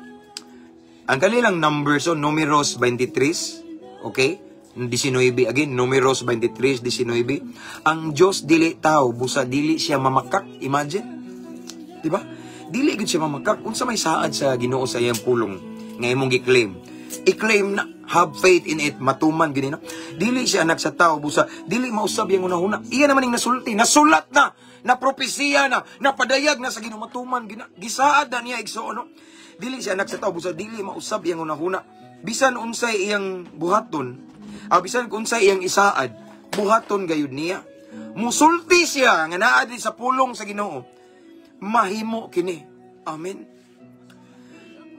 Speaker 1: Ang kanilang numbers so numeros 23, okay? 19 again, numeros 23, 19. Ang Dios dili tao, busa dili siya mamakak. Imagine. Di ba? Dili gyud siya mamakak. Unsa may saad sa Ginoo sa iyang pulong nga imong gi-claim. I-claim na, have faith in it, matuman gini na. Dili siya anak sa tao, busa dili mausab yang una-una. Iya naman ning nasulti, nasulat na, napropesiya na, napadayag na sa Ginoo, matuman gina. Gisaad na niya igsoon no. Dili siya anak sa tao, busa dili mausab yang una-una. Bisan unsay iyang buhaton, bisan unsay iyang isaad, buhaton gayud niya. Musulti siya nga naa di sa pulong sa Ginoo. Mahimo kini. Amen.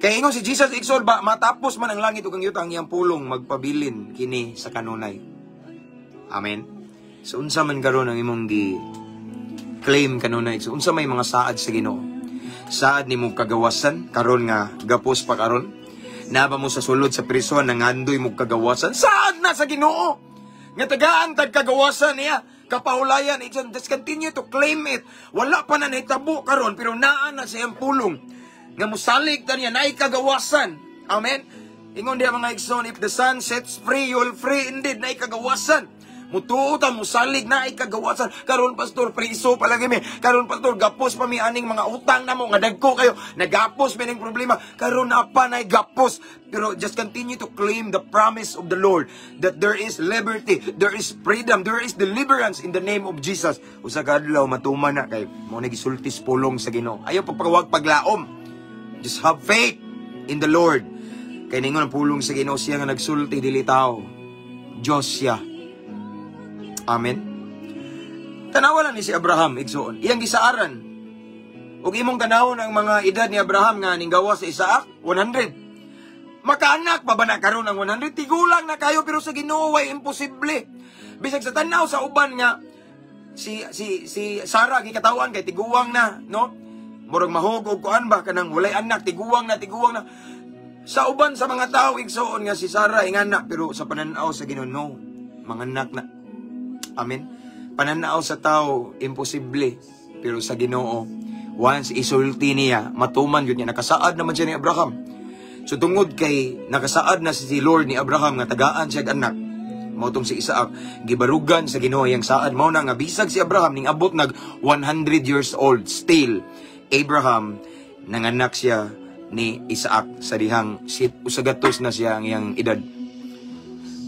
Speaker 1: Kaya ingon si Jesus igsoon ba, matapos man ang langit ug ang yuta ang iyang pulong magpabilin kini sa kanunay. Amen. So unsa man karon ang imong gi-claim kanunay? So unsa may mga saad sa Ginoo? Saad nimo kagawasan karon nga gapos pa karon? Naba mo sa sulod sa prison nangandoy mo kagawasan? Saad na sa Ginoo. Nga tagaan tag kagawasan niya. Kapahulayan, just continue to claim it. Wala pa na nahitabo karon pero naa na sa iyang pulong. Nga musalig ta niya, naay kagawasan. Amen? Ingon diya mga igsoon, if the sun sets free, you'll free indeed. Naay kagawasan. Mutuuta, musalig, naay kagawasan. Karon pastor, priso palagi mi. Karon pastor, gapos pa mi aning mga utang na mo. Nga dagko kayo, nagapos mi ning problema. Karon na pa naay gapos. Pero just continue to claim the promise of the Lord that there is liberty, there is freedom, there is deliverance in the name of Jesus. Usa ka adlaw matuman na kay mo nagisultis pulong sa Ginoo. Ayaw pagpakawag paglaom. Just have faith in the Lord. Kaya ningon ang pulong sa Ginoo siya nga nagsulti dili tao. Diyos siya. Amen. Tanawa lang ni si Abraham, igsoon. Iyang gisaaran. Ug imong kanawon ang mga edad ni Abraham nga ninggawa sa Isaac, 100. Makaanak pa ba na karon ang 100? Tigulang na kayo pero sa Ginoo way imposible. Bisag sa tanaw sa uban nga si Sarah gikatawan kay tiguwang na, no? Murag mahugog kuan ba kanang walay anak, tiguwang na. Sa uban sa mga tao igsoon nga si Sarah ingana pero sa pananaw sa Ginoo no, manganak na. Amen. Pananaw sa tao imposible pero sa Ginoo once isulti niya matuman gyud niya. Nakasaad naman siya ni Abraham. So tungod kay nakasaad na si Lord ni Abraham nga tagaan siya anak, mao tong si Isaac gibarugan sa Ginoo yang saad. Mao na nga bisag si Abraham ning abot nag 100 years old still Abraham nanganak siya ni Isaac sa dihang usagatos na siya ang iyang edad.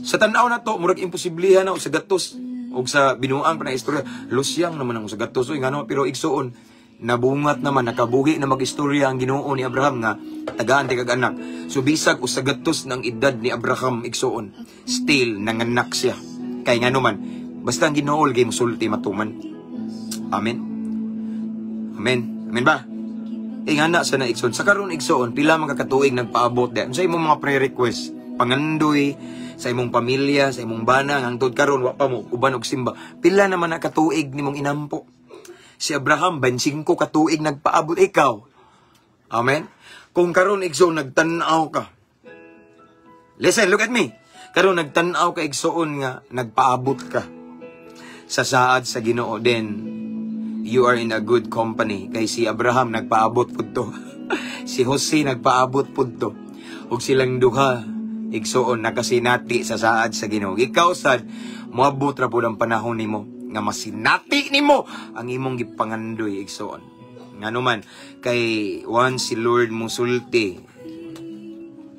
Speaker 1: Sa tanaw na to murag imposiblihan na usagatos og sa binuang pa na istorya lusyang naman ang usagatos oy ngano pero igsuon nabungat naman nakabuhi na magistorya ang Ginoo ni Abraham nga tagaan kag anak. So bisag usagatos ng edad ni Abraham igsuon still nanganak siya. Kay ngano man basta ang Ginoo gay musulti matuman. Amen. Amen. Amen ba? Ingana sa na igsoon. Sa karon igsoon, pila mga katuig nagpaabot din. Sa imong mga prayer request, pangandoy sa imong pamilya, sa imong bana, hangtod karon wa pa mo uban og simba. Pila naman na katuig nimong inampo. Si Abraham 25 katuig nagpaabot ikaw. Amen. Kung karon igsoon nagtan-aw ka. Listen, look at me. Karon nagtan-aw ka igsoon nga nagpaabot ka sa saad sa Ginoo, then you are in a good company. Kay si Abraham nagpaabot pud to. Si Jose nagpaabot pud to. Ug silang duha igsoon nakasinati sa saad sa Ginoo. Ikaw sad moabot ra pud ang panahon nimo nga masinati nimo ang imong gipangandoy igsoon. Ngano man kay once si Lord musulti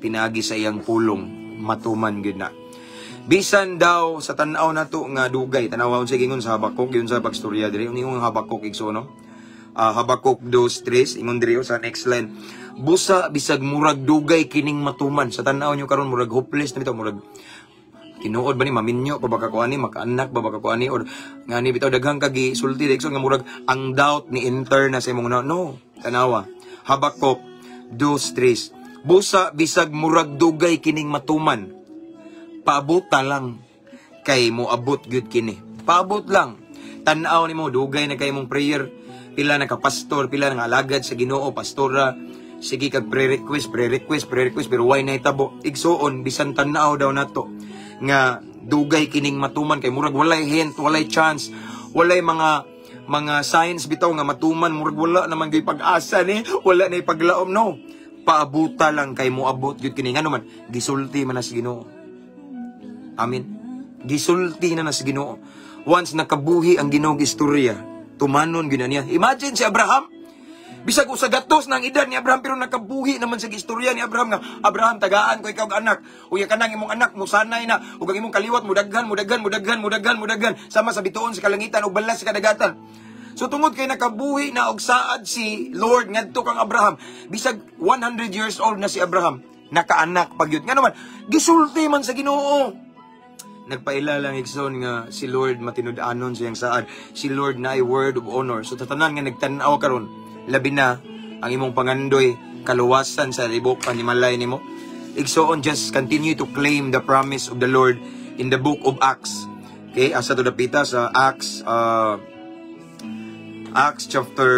Speaker 1: pinagi sa iyang pulong matuman gyud na. Bisan daw sa tan-aw nato nga dugay, tanawon sa gingon sa Habakuk, yun sa pagstorya diri, yung Habakuk igso no. Habakuk 2:3 ingon diri sa next line. Busa bisag murag dugay kining matuman. Sa tan-aw nyo karon murag hopeless na bitaw, murag tinuod ba ni maminyo pa baka kuani, makaanak ba baka kuani, or ngani bitaw daghang kagi sulti igso nga murag ang doubt ni enter na sa imong no. Tanawa. Habakuk 2:3. Busa bisag murag dugay kining matuman. Paabot lang kay mo abot gyud kini. Paabot lang. Tan-aw nimo dugay na kay mong prayer, pila na ka pastor, pila na nga alagad sa Ginoo, pastora. Sige kag pre-request pero why na itabo? Igsoon bisan tan-aw daw nato nga dugay kining matuman kay murag walay hint, walay chance, walay mga signs bitaw nga matuman, murag wala naman gyud pag-asa ni, wala na ipaglaom no. Paabuta lang kay mo abot gyud kini. Ngano man gisulti man na sa Ginoo. Amen. Gisulti na sa Ginoo. Once nakabuhi ang Ginoo istorya, tumanon gyud niya. Imagine si Abraham, bisag usa gatos nang edad ni Abraham pero nakabuhi naman sa istorya ni Abraham nga Abraham tagaan ko ikaw og anak. Uya kanang imong anak musanay na ug ang imong kaliwat mudaghan sama sa bituon sa kalangitan ug balas sa kadagatan. So tungod kay nakabuhi na og saad si Lord ngadto kang Abraham, bisag 100 years old na si Abraham, nakaanak pagyud. Nga naman gisulti man sa Ginoo. Nagpaila lang igsoon nga si Lord matinud-anon siyang saad. Si Lord na ay word of honor. So tatanan nga nagtan-aw karon, labi na ang imong pangandoy, kaluwasan sa libok panimalay nimo. Igsoon, just continue to claim the promise of the Lord in the book of Acts. Okay, asa to dapita sa Acts chapter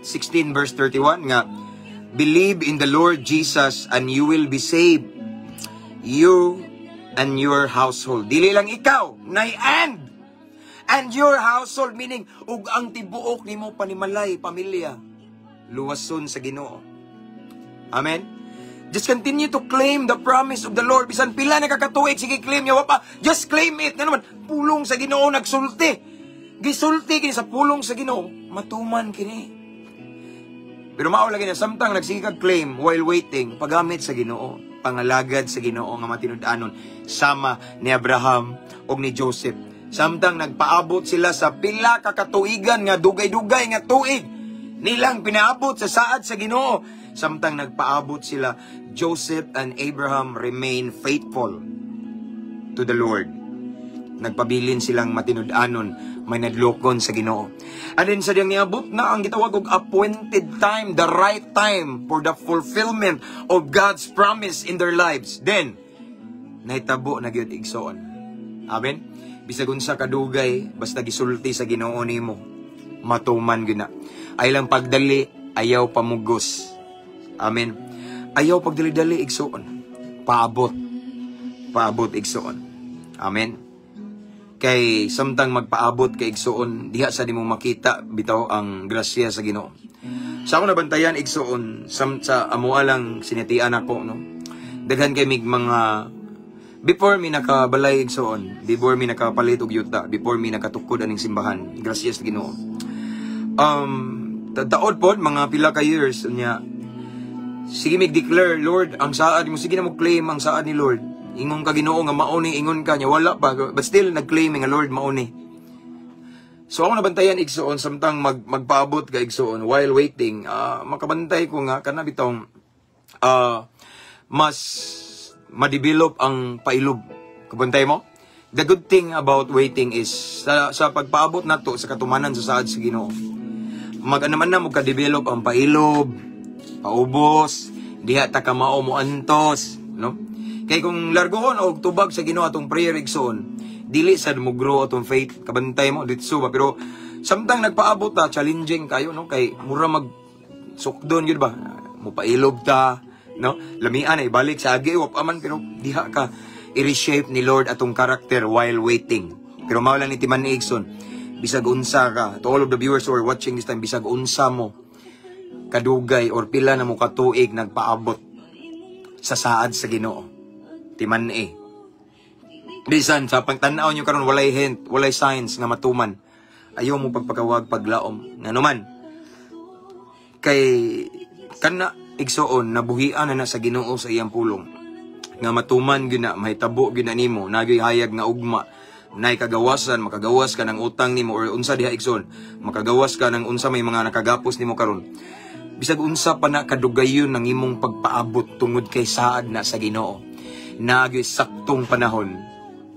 Speaker 1: 16 verse 31 nga, believe in the Lord Jesus and you will be saved, you and your household. Dili lang ikaw, nay and your household, meaning ug ang tibuok nimo panimalay, pamilya, luwason sa Ginoo. Amen. Just continue to claim the promise of the Lord. Bisan pila nakakatuig, sige claim niya pa. Just claim it. Nga naman, pulong sa Ginoo nagsulti. Gisulti kini sa pulong sa Ginoo, matuman kini. Pero mao lagi na samtang nagsigag claim while waiting, pagamit sa Ginoo, pangalagad sa Ginoo nga matinud-anon, sama ni Abraham og ni Joseph. Samtang nagpaabot sila sa pila ka katuigan nga dugay-dugay nga tuig, nilang pinaabot sa saad sa Ginoo. Samtang nagpaabot sila, Joseph and Abraham remain faithful to the Lord. Nagpabilin silang matinud-anon, may nadlokon sa Ginoo. And then sa diyang niabot na ang gitawag og appointed time, the right time for the fulfillment of God's promise in their lives. Then nahitabo na gyud igsoon. Amen. Bisag unsa kadugay basta gisulti sa Ginoo nimo, matuman gyud na. Ay lang pagdali, ayaw pamugos. Amen. Ayaw pagdali-dali igsoon. Paabot igsoon. Amen. Kay samtang magpaabot kay igsoon, diha sa nimo makita bitaw ang grasya sa Ginoo. Sa ako nabantayan igsoon, sa amoa lang sinatian ako no. Daghan kay mig mga before mi nakabalay igsoon, before mi nakapalit og yuta, before mi nakatukod aning simbahan, grasya sa Ginoo. Taod pod mga pila ka years nya. Sige mig declare, Lord, ang saad mo, sige na mo claim ang saad ni Lord. Ingon ka Ginoo nga mauni, ingon ka niya wala pa, but still nag-claim nga Lord mauni. So ako nabantayan igsoon samtang magpaabot ka igsoon while waiting, makabantay ko nga kana bitong mas ma-develop ang pailob. Kabantay mo? The good thing about waiting is sa pagpaabot nato sa katumanan sa saad sa Ginoo, mag-anaman na mo ka-develop ang pailob, paubos, diha ta ka mao mo antos, no? Kay kung largohon og tubag sa Ginoo atong prayer igsoon, dili sad mo grow atong faith, kabantay mo ditso ba, pero samtang nagpaabot ta challenging kayo no, kay mura mag sukdon gyud ba, mupailob ta no, lamian ay balik sa agi wa man, pero diha ka i-reshape ni Lord atong character while waiting. Pero mao lang ni Timan ni Igsoon, bisag unsa ka, to all of the viewers who are watching this time, bisag unsa mo kadugay or pila na mo katuig nagpaabot sa saad sa Ginoo, Timan bisan sa pagtan-aw nyo karon walay hint, walay signs nga matuman, ayaw mo pagpakawag paglaom nga naman kay kana igsoon nabuhian na sa Ginoo sa iyang pulong nga matuman gyud na, mahitabo gyud na nimo, nagyoy hayag nga ugma, nay kagawasan, makagawas ka ng utang nimo or unsa diha igsoon, makagawas ka ng unsa may mga nakagapos nimo karon, bisag unsa pa na kadugayon ng imong pagpaabot tungod kay saad na sa Ginoo, nagyoy saktong panahon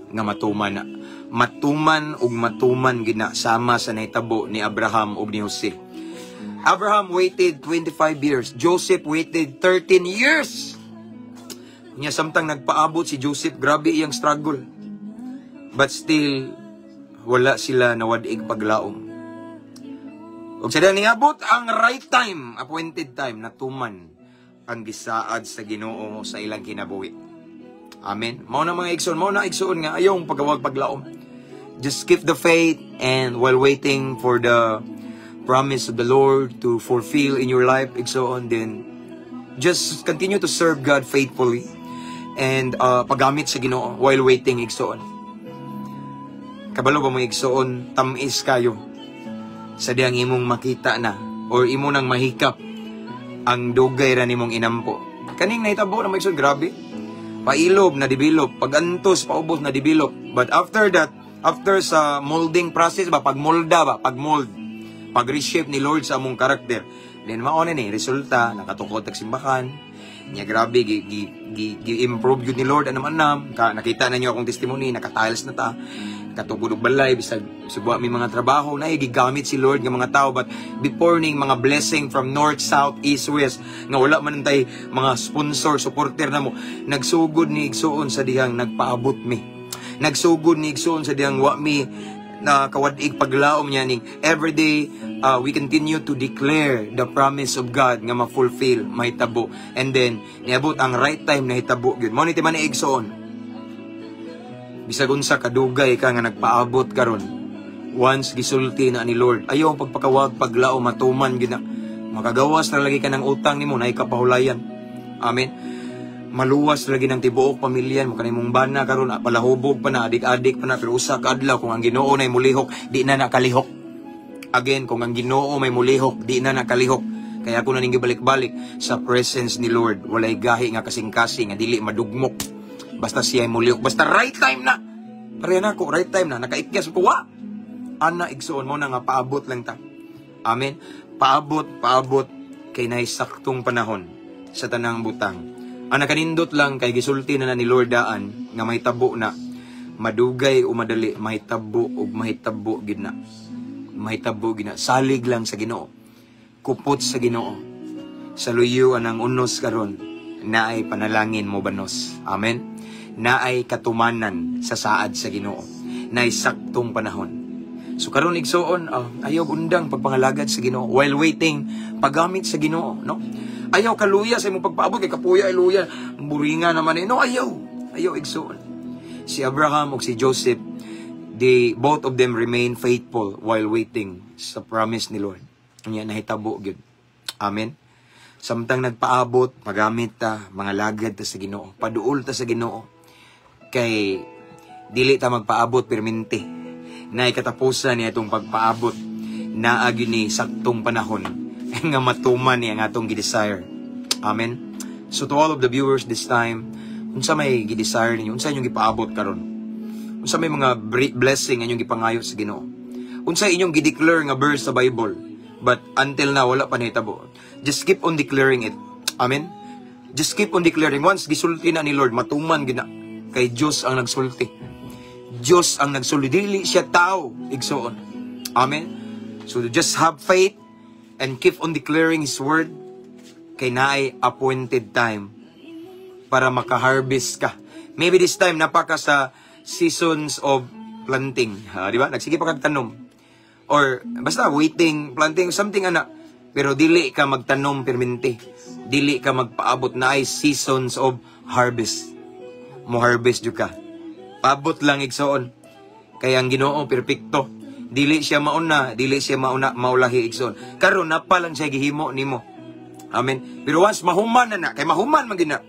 Speaker 1: nga matuman na, matuman ug matuman gyud na sama sa nahitabo ni Abraham ug ni Jose. Abraham waited 25 years, Joseph waited 13 years. Nya samtang nagpaabot si Joseph, grabe iyang struggle. But still, wala sila nawadig paglaom. Ug sa niabot ang right time, appointed time, natuman ang gisaad sa Ginoo sa ilang kinabuhi. Amen. Mao na mga igsoon, mao na igsoon nga ayong pagawag paglaom. Just keep the faith, and while waiting for the promise of the Lord to fulfill in your life, igsoon, then just continue to serve God faithfully. And paggamit sa Ginoo while waiting igsoon. Kabalo ba mo igsoon, tamis kayo sa diyang imong makita na or imo nang mahikap ang dugay ra nimong inampo. Kaning nahitabo na igsoon, grabe. Pailob na develop, pagantos paubos na develop. But after that, after sa molding process ba, pagmolda ba, pagmold, pag-reshape ni Lord sa among karakter, then mauna ni resulta, nakatukod tag simbahan. Nya grabe gi-improve yun ni Lord anam-anam. Nakita na niyo akong testimony, nakatiles na ta, katugod og balay, bisag subuha mi mga trabaho na gigamit si Lord nga mga tao. But before ning mga blessing from north, south, east, west, nga wala man tay mga sponsor, supporter na mo, nagsugod ni igsoon sa dihang nagpaabot mi, nagsugod ni igsoon sa dihang wa mi na kawadig paglaom niya ning everyday we continue to declare the promise of God nga ma-fulfill, mahitabo, and then niabot ang right time na hitabo gyud. Mao ni Timan ni igsoon, bisag unsa kadugay ka nga nagpaabot karon, once gisulti na ni Lord, ayaw ang pagpakawag paglaom, matuman gyud na, makagawas na lagi ka ng utang nimo, nay kapahulayan. Amen. Maluwas lagi ng tibuok pamilya mo, kanimong bana karon palahubog pa na, adik-adik pa na, pero usa ka adlaw kung ang Ginoo nay mulihok, di na nakalihok. Again, kung ang Ginoo may mulihok, di na nakalihok. Kaya ako na ning gibalik-balik sa presence ni Lord, walay gahi nga kasing-kasing nga dili madugmok. Basta siya ay mulihok, basta right time na. Pareha na ako, right time na, nakaikyas ko, wa. Ana igsoon mo na nga paabot lang ta. Amen. Paabot kay nay saktong panahon sa tanang butang. Ang nakanindot lang kay gisulti na ni Lord daan nga mahitabo na, madugay o madali, mahitabo o mahitabo gid na. Mahitabo gid na, salig lang sa Ginoo, kupot sa Ginoo, sa luyo anang unos karon, naay panalangin mo banos. Amen. Naay katumanan sa saad sa Ginoo, naay saktong panahon. So karon igsoon, ayaw undang pagpangalagad sa Ginoo while waiting, paggamit sa Ginoo, no? Ayaw kaluya sa imong pagpaabot, kay kapuya ay luya, buringa naman eh. No, ayaw igsoon. Si Abraham ug si Joseph, both of them remain faithful while waiting sa promise ni Lord. Unya nahitabo gyud. Amen. Samtang nagpaabot, magamit ta, mga lagad ta sa Ginoo, paduol ta sa Ginoo. Kay dili ta magpaabot perminti. Naay katapusan ni atong pagpaabot, naagi ni saktong panahon nga matuman niya ang atong gidesire. Amen. So to all of the viewers this time, unsa may gidesire ninyo, unsa inyong gipaabot karon, unsa may mga blessing inyong gipangayo sa Ginoo, unsa inyong gideclare nga verse sa Bible, but until now wala pa nahitabo, just keep on declaring it. Amen. Just keep on declaring. Once gisulti na ni Lord, matuman gina, kay Dios ang nagsulti. Dios ang nagsulti, dili siya tao, igsoon. Amen. So just have faith and keep on declaring His word, kay naay appointed time para makaharvest ka Maybe this time napaka sa seasons of planting. Di ba? Nagsige pa kagtanom. Or basta waiting, planting, something ana. Pero dili ka magtanom perminti. Dili ka magpaabot na ay seasons of harvest. Mo harvest jud ka. Paabot lang igsoon. Kaya ang Ginoo perpekto. Dili siya mauna, dili siya maulahi igsoon. Karon na pa lang siya gihimo nimo. Amen. Pero once mahuman na kay mahuman man gina.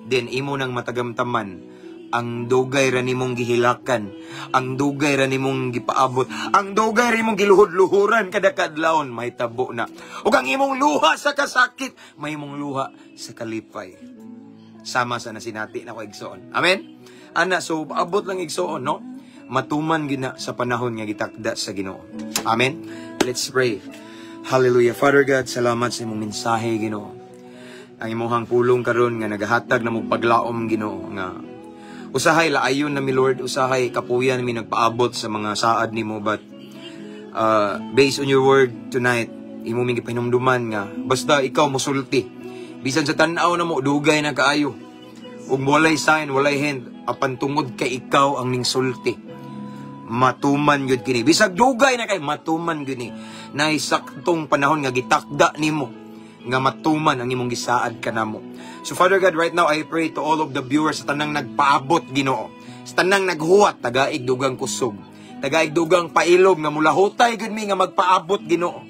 Speaker 1: Then imo nang matagamtaman ang dugay ra nimong gihilakan, ang dugay ra nimong gipaabot, ang dugay ra nimong giluhod-luhuran kada kadlawon, may tabo na. Ug ang imong luha sa kasakit, may imong luha sa kalipay. Sama sa nasinati na ko igsoon. Amen. Ana, so abot lang igsoon, no? Matuman gina sa panahon nga gitakda sa Ginoo. Amen. Let's pray. Hallelujah. Father God, salamat sa imong mensahe, Ginoo. Ang imong pulong karon nga nagahatag na mong paglaom, Ginoo, nga usahay laayon na mi Lord, usahay kapuyan mi nagpaabot sa mga saad nimo, but based on your word tonight, imo mi gipahinumduman nga basta ikaw mosulti. Bisan sa tan-aw na mo dugay na kaayo. Ug walay sign, walay hint, apan tungod kay ikaw ang ningsulti. Matuman gyud kini. Bisag dugay na kay matuman gyud ni. Nay saktong panahon nga gitakda nimo nga matuman ang imong gisaad kanamo. So Father God, right now I pray to all of the viewers sa tanang nagpaabot, Ginoo. Sa tanang naghuwat, tagaig dugang kusog. Tagaig dugang pailog nga mulahutay gud mi nga magpaabot, Ginoo.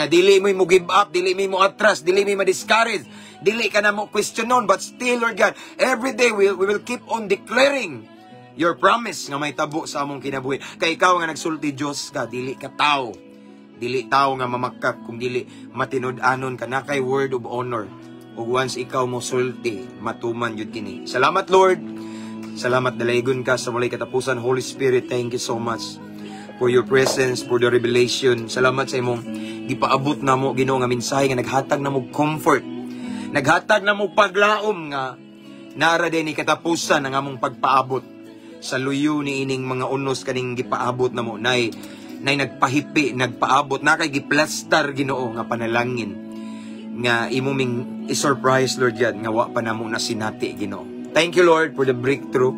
Speaker 1: Nga dili mo give up, dili mo atras, dili mo ma-discourage, dili ka na mo questionon, but still, Lord God, every day we will keep on declaring your promise nga may tabo sa among kinabuhi. Kay ikaw nga nagsulti Dios ka, dili ka tao. Dili tao nga mamakak, kung dili matinud-anon ka na kay word of honor. Ug once ikaw mo sulti, matuman yun kini. Salamat Lord. Salamat dalaygon ka sa walay katapusan. Holy Spirit, thank you so much for your presence, for the revelation. Salamat sa imong gipaabot na mo, Ginoo, nga mensahe nga naghatag na mo comfort. Naghatag na mo paglaom nga nara din ni katapusan ang among pagpaabot sa luyo ni ining mga unos kaning gipaabot na mo. Nay nagpahipi, nagpaabot na kay giplastar, Ginoo, nga panalangin nga imo ming i-surprise, Lord God, nga wa pa namo na sinati, Ginoo. Thank you, Lord, for the breakthrough.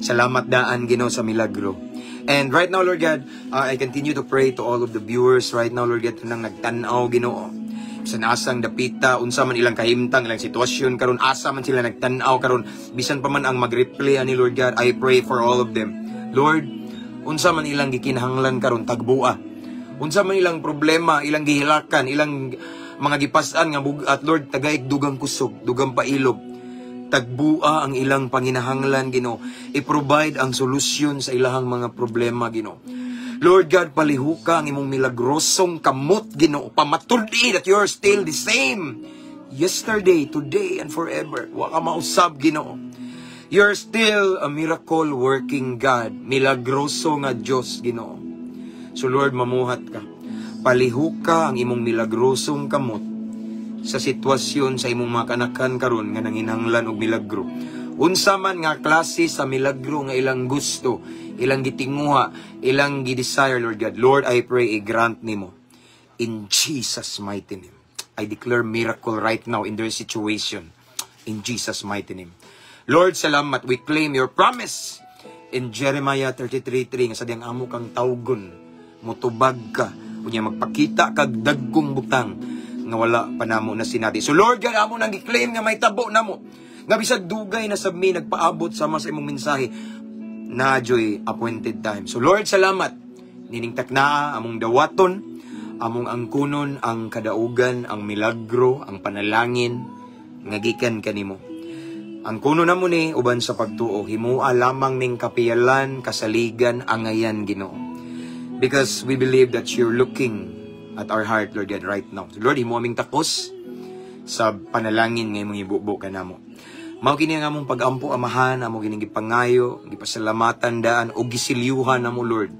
Speaker 1: Salamat daan, Ginoo, sa milagro. And right now, Lord God, I continue to pray to all of the viewers right now, Lord God, nang nagtanaw, Ginoo. Bisan asang dapita, unsa man ilang kahimtang, ilang sitwasyon karon, asa man sila nagtanaw karon, bisan pa man ang mag-replay ani, Lord God, I pray for all of them. Lord, unsa man ilang gikinahanglan karon, tagbua. Unsa man ilang problema, ilang gihilakan, ilang mga gipasan nga bugat, Lord, tagaig dugang kusog, dugang pailog. Tagbua ang ilang panginahanglan, Ginoo. I-provide ang solusyon sa ilahang mga problema, Ginoo. Lord God, palihuka ang imong milagrosong kamot, Ginoo. Pamatudi that you are still the same. Yesterday, today, and forever. Wa ka mausab, Ginoo. You're still a miracle working God. Milagroso nga Diyos, Ginoo. So Lord, mamuhat ka. Palihuka ang imong milagrosong kamot sa sitwasyon sa imong mga kanakan karon nga nanginahanglan og milagro. Unsa man nga klase sa milagro nga ilang gusto, ilang gitinguha, ilang gidesire, Lord God. Lord, I pray i-grant nimo. In Jesus' mighty name. I declare miracle right now in their situation. In Jesus' mighty name. Lord, salamat. We claim your promise in Jeremiah 33:3 nga sa diyang amo kang tawgon, mutubag ka, unya magpakita kag dagkong butang nga wala pa namo na sinati. So Lord God, amo nang gi-claim nga may tabo namo. Nga bisag dugay na sabmi nagpaabot sama sa imong mensahe, na-joy appointed time. So Lord, salamat. Nining takna among dawaton, among angkunon ang kadaugan, ang milagro, ang panalangin nga gikan kanimo. Ang kuno namo ni uban sa pagtuo, himua lamang ning kapiyalan, kasaligan, angayan, Ginoo. Because we believe that you're looking at our heart, Lord God, right now. So Lord, himo aming takos sa panalangin nga imong ibubo kanamo. Mao kini nga among pag-ampo, Amahan, amo kining gipangayo, gipasalamatan daan o gisilyuhan namo, Lord.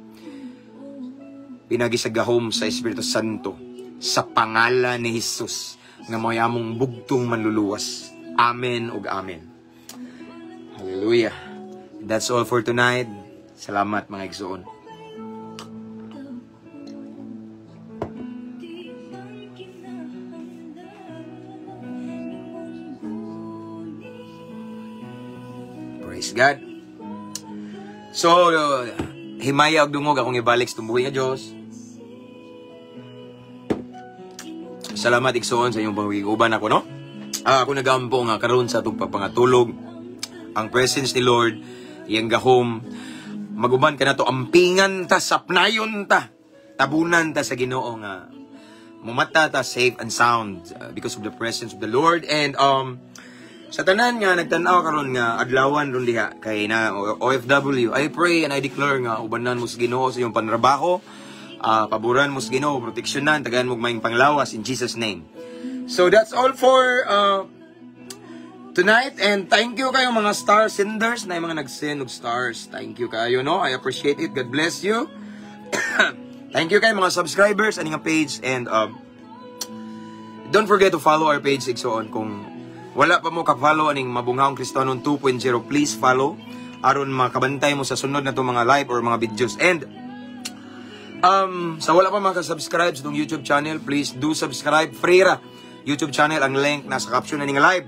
Speaker 1: Pinagisagahom sa Espiritu Santo sa pangalan ni Jesus nga mo'y among bugtong manluluwas. Amen ug amen. Hallelujah. That's all for tonight. Salamat mga igsoon. Praise God. So, himaya og dungog akong ibalik sa tumbuhi nga Diyos. Salamat igsoon sa inyong pagiguban ako, no? Ako nagampo nga karon sa itong papangatulog. Ang presence ni Lord, iyang gahom, maguban ka na to, ampingan ta, sapnayon ta, tabunan ta sa Ginoo nga, mumata ta safe and sound because of the presence of the Lord. And sa tanan nga, nagtanaw karon nga, adlawan ron diha, kay na OFW, I pray and I declare nga, ubanan mo sa Ginoo sa iyong panrabaho, paboran mo sa Ginoo, proteksyonan, tagaan mo maying panglawas in Jesus' name. So that's all for tonight, and thank you kayo mga star senders na yung mga nag-send of stars. Thank you kayo, no? I appreciate it. God bless you. Thank you kayo mga subscribers aning page, and don't forget to follow our page igsoon. Kung wala pa mo ka-follow aning Mabunghaong Kristanon 2.0, please follow aron makabantay mo sa sunod na to mga live or mga videos. And sa wala pa maka-subscribe sa itong YouTube channel, please do subscribe. Freira YouTube channel, ang link nasa caption na ning live.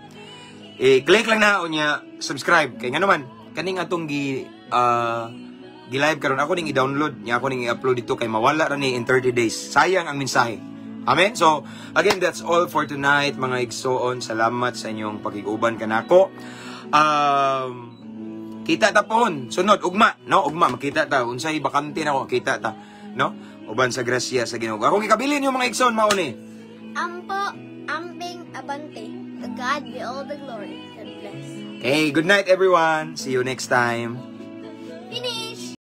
Speaker 1: Click lang na niya, subscribe. Kaya nga naman, kaning atong gi-live karon ako ning i-download, niya ako ning i-upload dito kay mawala ra ni in 30 days. Sayang ang mensahe. Amen. So, again, that's all for tonight, mga igsoon. Salamat sa inyong pag-iguban kanako. Kita ta pon, sunod ugma, no? Ugma makita ta unsay bakante nako, kita ta, no? Uban sa grasya sa Ginoo. Akong ikabilin yung mga igsoon mao ni.
Speaker 2: Ampo, ambing, abante. To God be all the glory. God bless.
Speaker 1: Okay, good night everyone. See you next time.
Speaker 2: Finish!